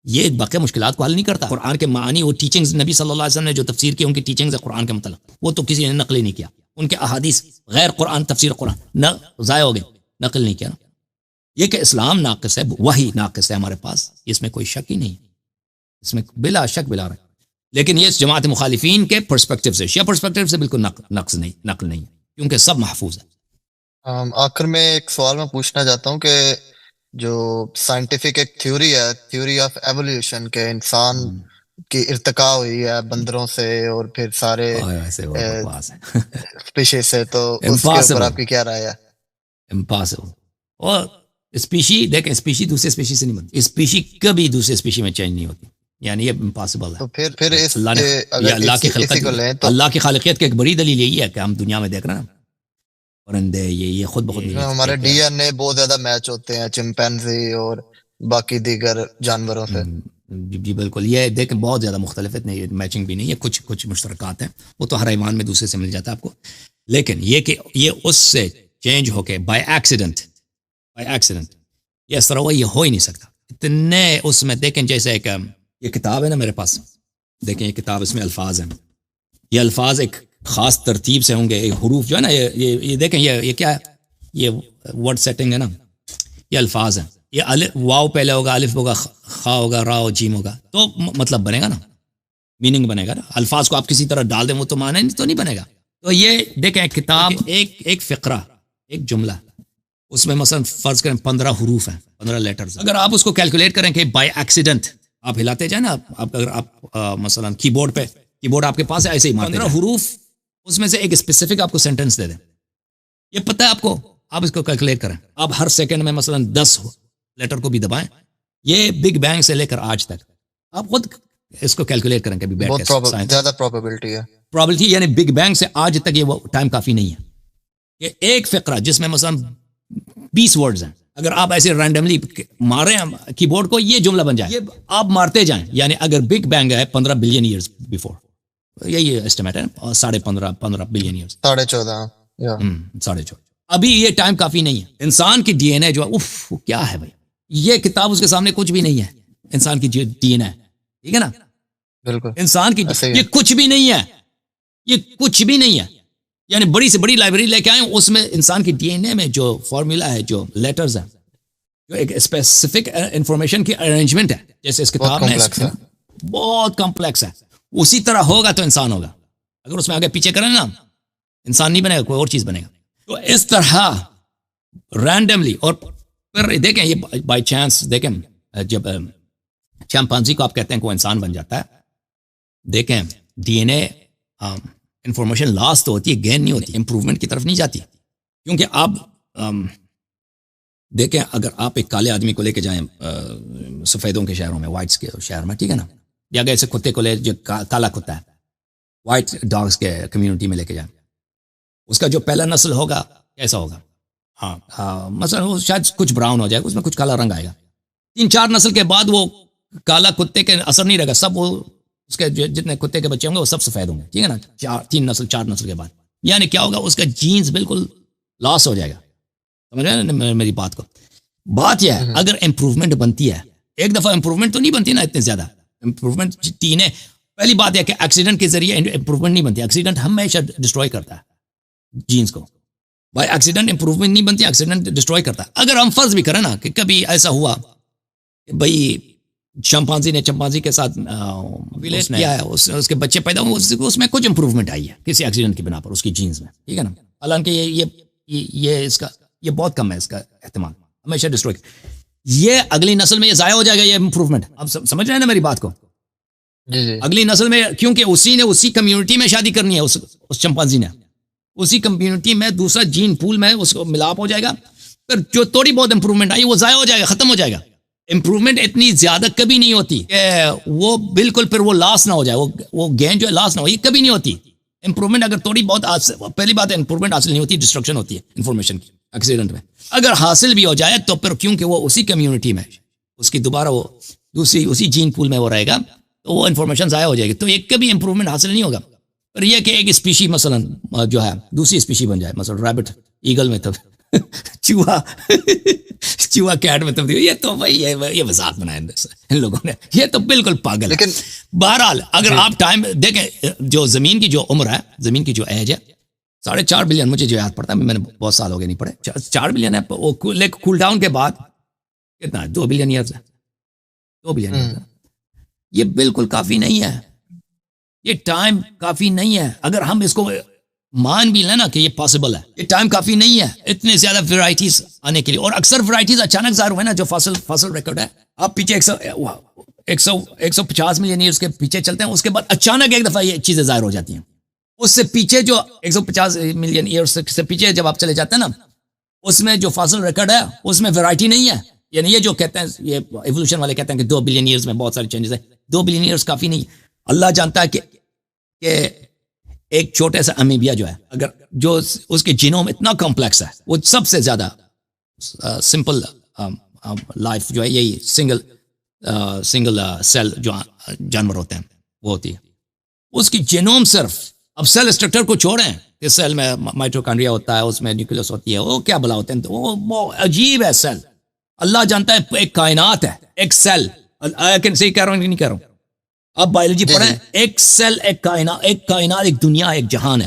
یہ باقی مشکلات کو حل نہیں کرتا. قرآن کے معنی, وہ ٹیچنگز نبی صلی اللہ علیہ وسلم نے جو تفسیر کی, ان کی ٹیچنگز ہے قرآن کے متعلق, وہ تو کسی نے نقل ہی نہیں کیا. ان کے احادیث غیر قرآن تفسیر قرآن نہ ضائع ہو گئے, نقل نہیں کیا نا. یہ کہ اسلام ناقص ہے, وحی ناقص ہے ہمارے پاس, اس میں کوئی شک ہی نہیں, اس میں بلا شک بلا رہا. لیکن یہ جماعت مخالفین کے پرسپیکٹیو سے, شیعہ پرسپیکٹیو سے بالکل نقل نہیں ہے, کیونکہ سب محفوظ ہے. آخر میں ایک سوال میں پوچھنا چاہتا ہوں کہ جو سائنٹیفک ایک تھیوری ہے, تھیوری آف ایولیوشن, کہ انسان کی ارتقاء ہوئی ہے بندروں سے اور پھر سارے اسپیشیز سے, تو اس کے اوپر آپ کی کیا رائے ہے؟ امپاسبل. اور اسپیشی دیکھیں, اسپیشی دوسرے اسپیشی سے نہیں بنتی, اسپیشی کبھی دوسرے اسپیشی میں چینج نہیں ہوتی, یعنی یہ امپاسبل ہے. تو پھر اس اللہ کی خالقیت کی ایک بڑی دلیل یہی ہے کہ ہم دنیا میں دیکھ رہے ہیں پرندے, یہ خود بخود ہمارے ڈی این اے بہت زیادہ میچ ہوتے ہیں چمپینزی اور باقی دیگر جانوروں سے. جی بالکل, یہ دیکھیں بہت زیادہ مختلف ہے, میچنگ بھی نہیں ہے, کچھ مشترکات ہیں, وہ تو ہر حیوان میں دوسرے سے مل جاتا ہے آپ کو. لیکن یہ کہ یہ اس سے چینج ہو کے بائی ایکسیڈنٹ, یہ اس طرح ہوا, یہ ہو ہی نہیں سکتا. اتنے اس میں دیکھیں, جیسے ایک یہ کتاب ہے نا میرے پاس, دیکھیں یہ کتاب, اس میں الفاظ ہیں, یہ الفاظ ایک خاص ترتیب سے ہوں گے, حروف جو ہے نا, یہ دیکھیں یہ کیا ہے, یہ ورڈ سیٹنگ ہے نا, یہ الفاظ ہیں, یہ واو پہلے ہوگا, الف ہوگا, خا ہوگا, را و جیم ہوگا, تو مطلب بنے گا نا, میننگ بنے گا نا. الفاظ کو آپ کسی طرح ڈال دیں وہ تو معنی تو نہیں بنے گا. تو یہ دیکھیں کتاب, ایک فقرہ, ایک جملہ, اس میں مثلا فرض کریں 15 حروف ہیں, 15 لیٹرز. اگر آپ اس کو کیلکولیٹ کریں کہ بائی ایکسیڈنٹ آپ ہلاتے جائیں نا, اگر آپ مثلا کی بورڈ آپ کے پاس ہے, ایسے ہی 15 حروف, اس میں سے ایک اسپیسیفک آپ کو سینٹنس دے دیں, یہ پتہ ہے آپ کو, آپ اس کو کیلکولیٹ کریں, آپ ہر سیکنڈ میں مثلا 10 لیٹر کو بھی دبائیں, یہ بگ بینگ سے لے کر آج تک آپ خود اس کو کیلکولیٹ کریں. کبھی زیادہ پروبیبلٹی ہے, پروبیبلٹی یعنی بگ بینگ سے آج تک یہ ٹائم کافی نہیں ہے. یہ ایک فقرہ جس میں مثلا 20 ورڈز ہیں, اگر آپ ایسے رینڈملی مارے کی بورڈ کو, یہ جملہ بن جائے, یہ آپ مارتے جائیں. یعنی اگر بگ بینگ ہے 15 بلین ایئرز بیفور, یہی ایسٹیمیٹ ہے, 15.5 بلین ایئرز, 14.5. ابھی یہ ٹائم کافی نہیں ہے. انسان کی ڈی این اے جو ہے, کیا ہے بھائی, یہ کتاب اس کے سامنے کچھ بھی نہیں ہے. انسان کی ڈی این اے, ٹھیک ہے نا, بالکل انسان کی یہ کچھ بھی نہیں ہے, یہ کچھ بھی نہیں ہے. یعنی بڑی سے بڑی لائبریری لے کے آئے, اس میں انسان کی ڈی این اے میں جو فارمولا ہے, جو لیٹرز ہیں, جو ایک اسپیسیفک انفارمیشن کی ارینجمنٹ ہے, جیسے اس کتاب میں بہت کمپلیکس ہے, اسی طرح ہوگا تو انسان ہوگا. اگر اس میں آگے پیچھے کریں نا, انسان نہیں بنے گا, کوئی اور چیز بنے گا. تو اس طرح رینڈملی, اور پھر دیکھیں یہ بائی چانس, دیکھیں جب چمپینزی کو آپ کہتے ہیں کوئی انسان بن جاتا ہے, دیکھیں ڈی این اے انفارمیشن لاس تو ہوتی ہے، گین نہیں ہوتی، امپروومنٹ کی طرف نہیں جاتی. کیونکہ آپ دیکھیں، اگر آپ ایک کالے آدمی کو لے کے جائیں سفیدوں کے شہروں میں، وائٹس کے شہر میں، ٹھیک ہے نا، یا اگر ایسے کتے کو لے جو کالا کتا ہے، وائٹ ڈاگس کے کمیونٹی میں لے کے جائیں، اس کا جو پہلا نسل ہوگا کیسا ہوگا؟ مثلا وہ شاید کچھ براؤن ہو جائے گا، اس میں کچھ کالا رنگ آئے گا. 3-4 نسل کے بعد وہ کالا کتے کے اثر نہیں رہے گا، سب وہ اس کے جتنے کتے کے بچے ہوں گے وہ سب سفید ہوں گے، ٹھیک ہے نا. 4 نسل کے بعد یعنی کیا ہوگا؟ اس کا جینز بالکل لاس ہو جائے گا. سمجھ رہے ہیں میری بات کو؟ بات یہ ہے اگر امپروومنٹ بنتی ہے، ایک دفعہ امپروومنٹ تو نہیں بنتی نا اتنے زیادہ. امپروومنٹ تین ہے. پہلی بات ہے کہ ایکسیڈنٹ کے ذریعے امپروومنٹ نہیں بنتی، ایکسیڈنٹ ہمیشہ ڈسٹروائے کرتا ہے جینز کو. بائی ایکسیڈنٹ امپروومنٹ نہیں بنتی، ایکسیڈنٹ ڈسٹروائے کرتا ہے. اگر ہم فرض بھی کریں نا کہ کبھی ایسا ہوا کہ بھائی چمپانزی نے چمپانزی کے ساتھ کیا ہے، اس کے بچے پیدا ہوئے، اس میں کچھ امپروومنٹ آئی ہے کسی ایکسیڈنٹ کی بنا پر اس کی جینز میں، ٹھیک ہے نا. حالانکہ یہ اس کا یہ بہت کم ہے اس کا احتمال، ہمیشہ ڈسٹروائے. یہ اگلی نسل میں یہ ضائع ہو جائے گا یہ امپروومنٹ. اب سمجھ رہے ہیں نا میری بات کو؟ جی اگلی نسل میں، کیونکہ اسی نے اسی کمیونٹی میں شادی کرنی ہے، اس چمپانزی نے اسی کمیونٹی میں دوسرا جین پول میں اس کو ملاپ ہو جائے گا، پھر جو تھوڑی بہت امپروومنٹ آئی وہ ضائع ہو جائے گا، ختم ہو جائے گا. امپروومنٹ اتنی زیادہ کبھی نہیں ہوتی کہ وہ بالکل پھر وہ لاس نہ ہو جائے، وہ گین جو ہے لاس نہ ہو، یہ کبھی نہیں ہوتی. امپروومنٹ اگر تھوڑی بہت پہلی بات ہے امپروومنٹ حاصل نہیں ہوتی، ڈسٹرکشن ہوتی ہے انفارمیشن کی ایکسیڈنٹ میں. اگر حاصل بھی ہو جائے تو پھر کیونکہ وہ اسی کمیونٹی میں اس کی دوبارہ وہ دوسری اسی جین پول میں وہ رہے گا تو وہ انفارمیشن ضائع ہو جائے گی، تو یہ کبھی امپروومنٹ حاصل نہیں ہوگا. پر یہ کہ ایک اسپیشی مثلا جو ہے دوسری اسپیشی بن جائے، مثلا ریبٹ ایگل میں چوہا کیٹ میں تبدیل، یہ تو بھائی یہ وضاحت بنائے ان لوگوں نے، یہ تو بالکل پاگل ہے. لیکن بہرحال اگر آپ ٹائم دیکھیں، جو زمین کی جو عمر ہے، زمین کی جو ایج ہے 4.5 بلین، مجھے جو یاد پڑتا ہے، میں نے بہت سال ہو گئے نہیں پڑھے، 4 بلین ہے. لیکن کول ڈاؤن کے بعد کتنا ہے؟ 2 بلین ایئرز ہے، 2 بلین ایئرز ہے. یہ بالکل کافی نہیں ہے، یہ ٹائم کافی نہیں ہے. اگر ہم اس کو مان بھی لینا کہ یہ پاسبل ہے، یہ ٹائم کافی نہیں ہے اتنے زیادہ ویرائٹیز آنے کے لیے. اور اکثر ویرائٹیز اچانک ظاہر ہوئے نا، جو فاسل ریکارڈ ہے، آپ پیچھے 150 ملین ایئرز کے پیچھے چلتے ہیں، اس کے بعد اچانک ایک دفعہ یہ چیزیں ظاہر ہو جاتی ہیں. اس سے پیچھے جو 150 ملین ایئرز سے پیچھے جب آپ چلے جاتے ہیں نا، اس میں جو فاسل ریکارڈ ہے اس میں ویرائٹی نہیں ہے. یعنی یہ جو کہتے ہیں، یہ ایوولوشن والے کہتے ہیں کہ 2 بلین ایئرز میں بہت ساری چینجز ہیں، 2 بلین ایئرز کافی نہیں. اللہ جانتا ہے کہ ایک چھوٹے سا امیبیا جو ہے، اگر جو اس کے جینوم اتنا کمپلیکس ہے، وہ سب سے زیادہ سمپل لائف جو ہے یہی سنگل سیل جو جانور ہوتے ہیں وہ ہوتی ہے. اس کی جینوم صرف، اب سیل اسٹرکچر کو چھوڑیں، اس سیل میں مائٹوکانڈریا ہوتا ہے، اس میں نیوکلیس ہوتی ہے، وہ کیا بلا ہوتے ہیں، وہ عجیب ہے سیل. اللہ جانتا ہے ایک کائنات ہے، ایک سیل. صحیح کہہ رہا ہوں کہ نہیں کہہ رہا ہوں؟ آپ بایولوجی پڑھیں، ایک سیل، ایک کائنات، ایک دنیا، ایک جہان ہے.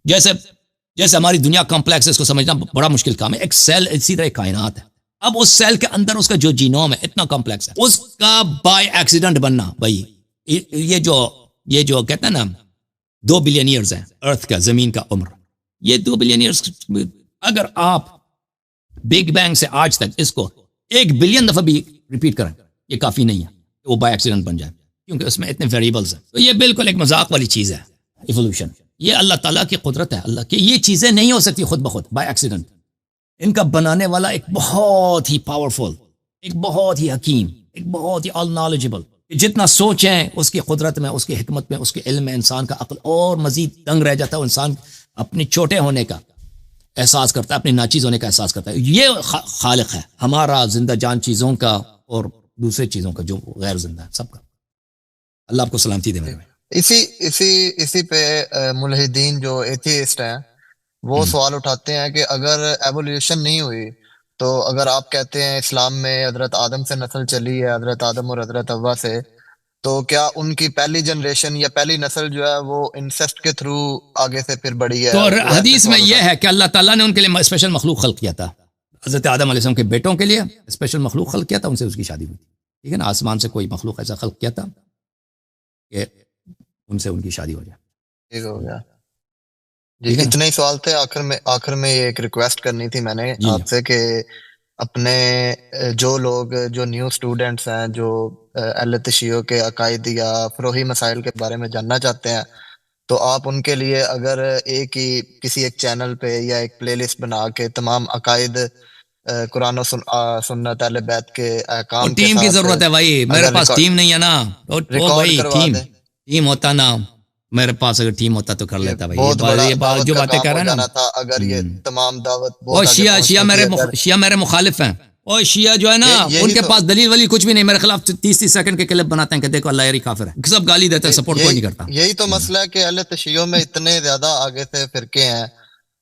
جیسے ہماری دنیا کمپلیکس ہے، اس کو سمجھنا بڑا مشکل کام ہے. ایک سیل اسی طرح ایک کائنات ہے. اب اس سیل کے اندر اس کا جو جینوم ہے اتنا کمپلیکس ہے، اس کا بائی ایکسیڈنٹ بننا، بھائی یہ جو کہتے ہیں نا 2 بلین ایئرز ہیں ارتھ کا، زمین کا عمر، یہ 2 بلین ایئرز. اگر آپ بگ بینگ سے آج تک اس کو 1 بلین دفعہ بھی ریپیٹ کریں، یہ کافی نہیں ہے کہ وہ بائی ایکسیڈنٹ بن جائے، کیونکہ اس میں اتنے ویریبلز ہیں. تو یہ بالکل ایک مذاق والی چیز ہے ایوولوشن. یہ اللہ تعالیٰ کی قدرت ہے، اللہ کی یہ چیزیں نہیں ہو سکتی خود بخود بائی ایکسیڈنٹ. ان کا بنانے والا ایک بہت ہی پاورفل، ایک بہت ہی حکیم، ایک بہت ہی آل نالجبل. جتنا سوچیں اس کی قدرت میں، اس کی حکمت میں، اس کے علم میں، انسان کا عقل اور مزید دنگ رہ جاتا ہے. انسان اپنے چھوٹے ہونے کا احساس کرتا ہے، اپنے ناچیز ہونے کا احساس کرتا ہے. یہ خالق ہے ہمارا، زندہ جان چیزوں کا اور دوسرے چیزوں کا جو غیر زندہ ہے، سب کا. اللہ آپ کو سلامتی دے میرے بھائی. اسی پہ ملحدین جو ایتھیسٹ ہیں وہ سوال اٹھاتے ہیں کہ اگر ایوولوشن نہیں ہوئی تو اگر آپ کہتے ہیں اسلام میں حضرت آدم سے نسل چلی ہے، حضرت آدم اور حضرت حوا سے، تو کیا ان کی پہلی جنریشن یا پہلی نسل جو ہے وہ انسیسٹ کے تھرو آگے سے پھر بڑھی ہے؟ تو حدیث میں یہ ہے کہ اللہ تعالیٰ نے ان کے لیے اسپیشل مخلوق خلق کیا تھا. حضرت آدم علیہ السلام کے بیٹوں کے لیے اسپیشل مخلوق خلق کیا تھا، ان سے اس کی شادی ہوئی تھی. ٹھیک ہے نا، آسمان سے کوئی مخلوق ایسا خلق کیا تھا کہ ان سے ان کی شادی ہو جائے. ٹھیک ہو گیا جی. اتنے ہی سوال تھے. آخر میں یہ ایک ریکویسٹ کرنی تھی میں نے آپ سے کہ اپنے جو لوگ جو نیو اسٹوڈنٹس ہیں جو اہل تشیع کے عقائد یا فروعی مسائل کے بارے میں جاننا چاہتے ہیں تو آپ ان کے لیے اگر ایک ہی کسی ایک چینل پہ یا ایک پلے لسٹ بنا کے تمام عقائد قرآن و سنت اہل بیت کے اور احکام کے ٹیم کی ساتھ ضرورت ہے بھائی، میرے اگر پاس ٹیم نہیں ہے نا، اور ریکارڈ بھائی کروا دیں، ٹیم ہوتا نا، میرے پاس اگر ٹیم ہوتا تو کر یہ لیتا بھائی، بہت بڑا یہ دعوت جو کا باتیں کام کر ہو رہے ہیں جانا نا، تھا اگر یہ تمام دعوت اور بہت آگے شیعہ پہنچتی تھی اگر شیعہ میرے مخالف ہیں، اور شیعہ جو ہے نا ان یہی کے تو پاس دلیل ولی کچھ بھی نہیں، میرے خلاف 30 سیکنڈ کے کلپ بناتے ہیں کہ دیکھو اللہ یاری کافر ہے، سب گالی دیتے ہیں، سپورٹ کوئی نہیں کرتا۔ یہی تو مسئلہ ہے کہ اہل تشیع میں اتنے زیادہ آگے سے فرقے ہیں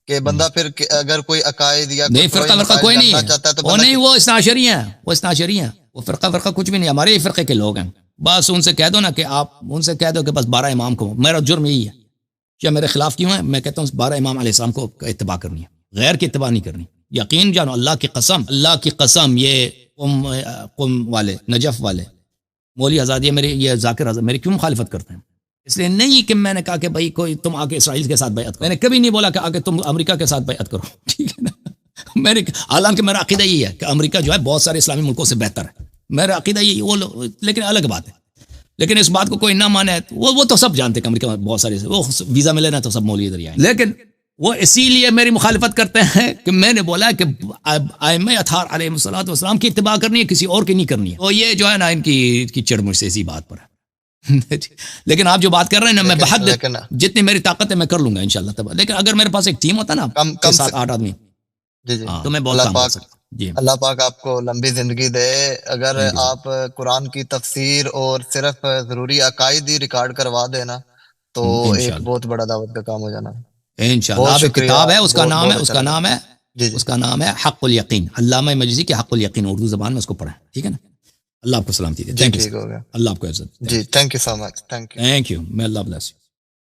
کہ بندہ پھر اگر کوئی عقائد یا نہیں کوئی فرقہ مسائل کوئی نہیں جاننا ہے، چاہتا ہے تو وہ بندہ نہیں، وہ استعشاری ہیں، وہ استعشاری ہیں، وہ فرقہ کچھ بھی نہیں، ہمارے ہی فرقے کے لوگ ہیں، بس ان سے کہہ دو نا کہ آپ ان سے کہہ دو کہ بس 12 امام کو، میرا جرم یہی ہے کیا میرے خلاف کیوں ہے، میں کہتا ہوں 12 امام علیہ السلام کو اتباع کرنی ہے، غیر کی اتباع نہیں کرنی، یقین جانو اللہ کی قسم، یہ قم والے نجف والے مولوی آزادی میرے، یہ ذاکر آزاد میری کیوں مخالفت کرتے ہیں؟ اس لیے نہیں کہ میں نے کہا کہ بھائی کوئی تم آ کے اسرائیل کے ساتھ بیعت کرو، میں نے کبھی نہیں بولا کہ آ کے تم امریکہ کے ساتھ بیعت کرو، ٹھیک ہے نا، میں نے حالانکہ میرا عقیدہ یہ ہے کہ امریکہ جو ہے بہت سارے اسلامی ملکوں سے بہتر ہے، میرا عقیدہ یہ وہ لیکن الگ بات ہے، لیکن اس بات کو کوئی نہ مانے، وہ تو سب جانتے ہیں کہ امریکہ میں بہت سارے وہ ویزا ملے نا تو سب مولوی ادھر آئیں، لیکن وہ اسی لیے میری مخالفت کرتے ہیں کہ میں نے بولا کہ ائمہ اطہار علیہ الصلوۃ والسلام کی اتباع کرنی ہے، کسی اور کی نہیں کرنی ہے، تو یہ جو ہے نا ان کی چڑ مجھ سے اسی بات پر ہے لیکن آپ جو بات کر رہے ہیں نا، میں بحد جتنی میری طاقت ہے میں کر لوں گا انشاءاللہ تب، لیکن اگر میرے پاس ایک ٹیم ہوتا نا کم 7-8 آدمی، جی تو میں بہت کام کر سکتا ہوں۔ جی اللہ پاک آپ کو لمبی زندگی دے، اگر آپ قرآن کی تفسیر اور صرف ضروری عقائد ہی ریکارڈ کروا دینا تو ایک بہت بڑا دعوت کا کام ہو جانا انشاءاللہ۔ آپ ایک کتاب ہے، اس کا نام ہے حق الیقین، علامہ مجلسی کے حق الیقین، اردو زبان میں اس کو پڑھیں، ٹھیک ہے نا۔ اللہ آپ کو سلامتی دے، جی ٹھیک ہو گیا اللہ آپ کو عزت، جی، thank you so much, thank you. میں اللہ بلیس یو۔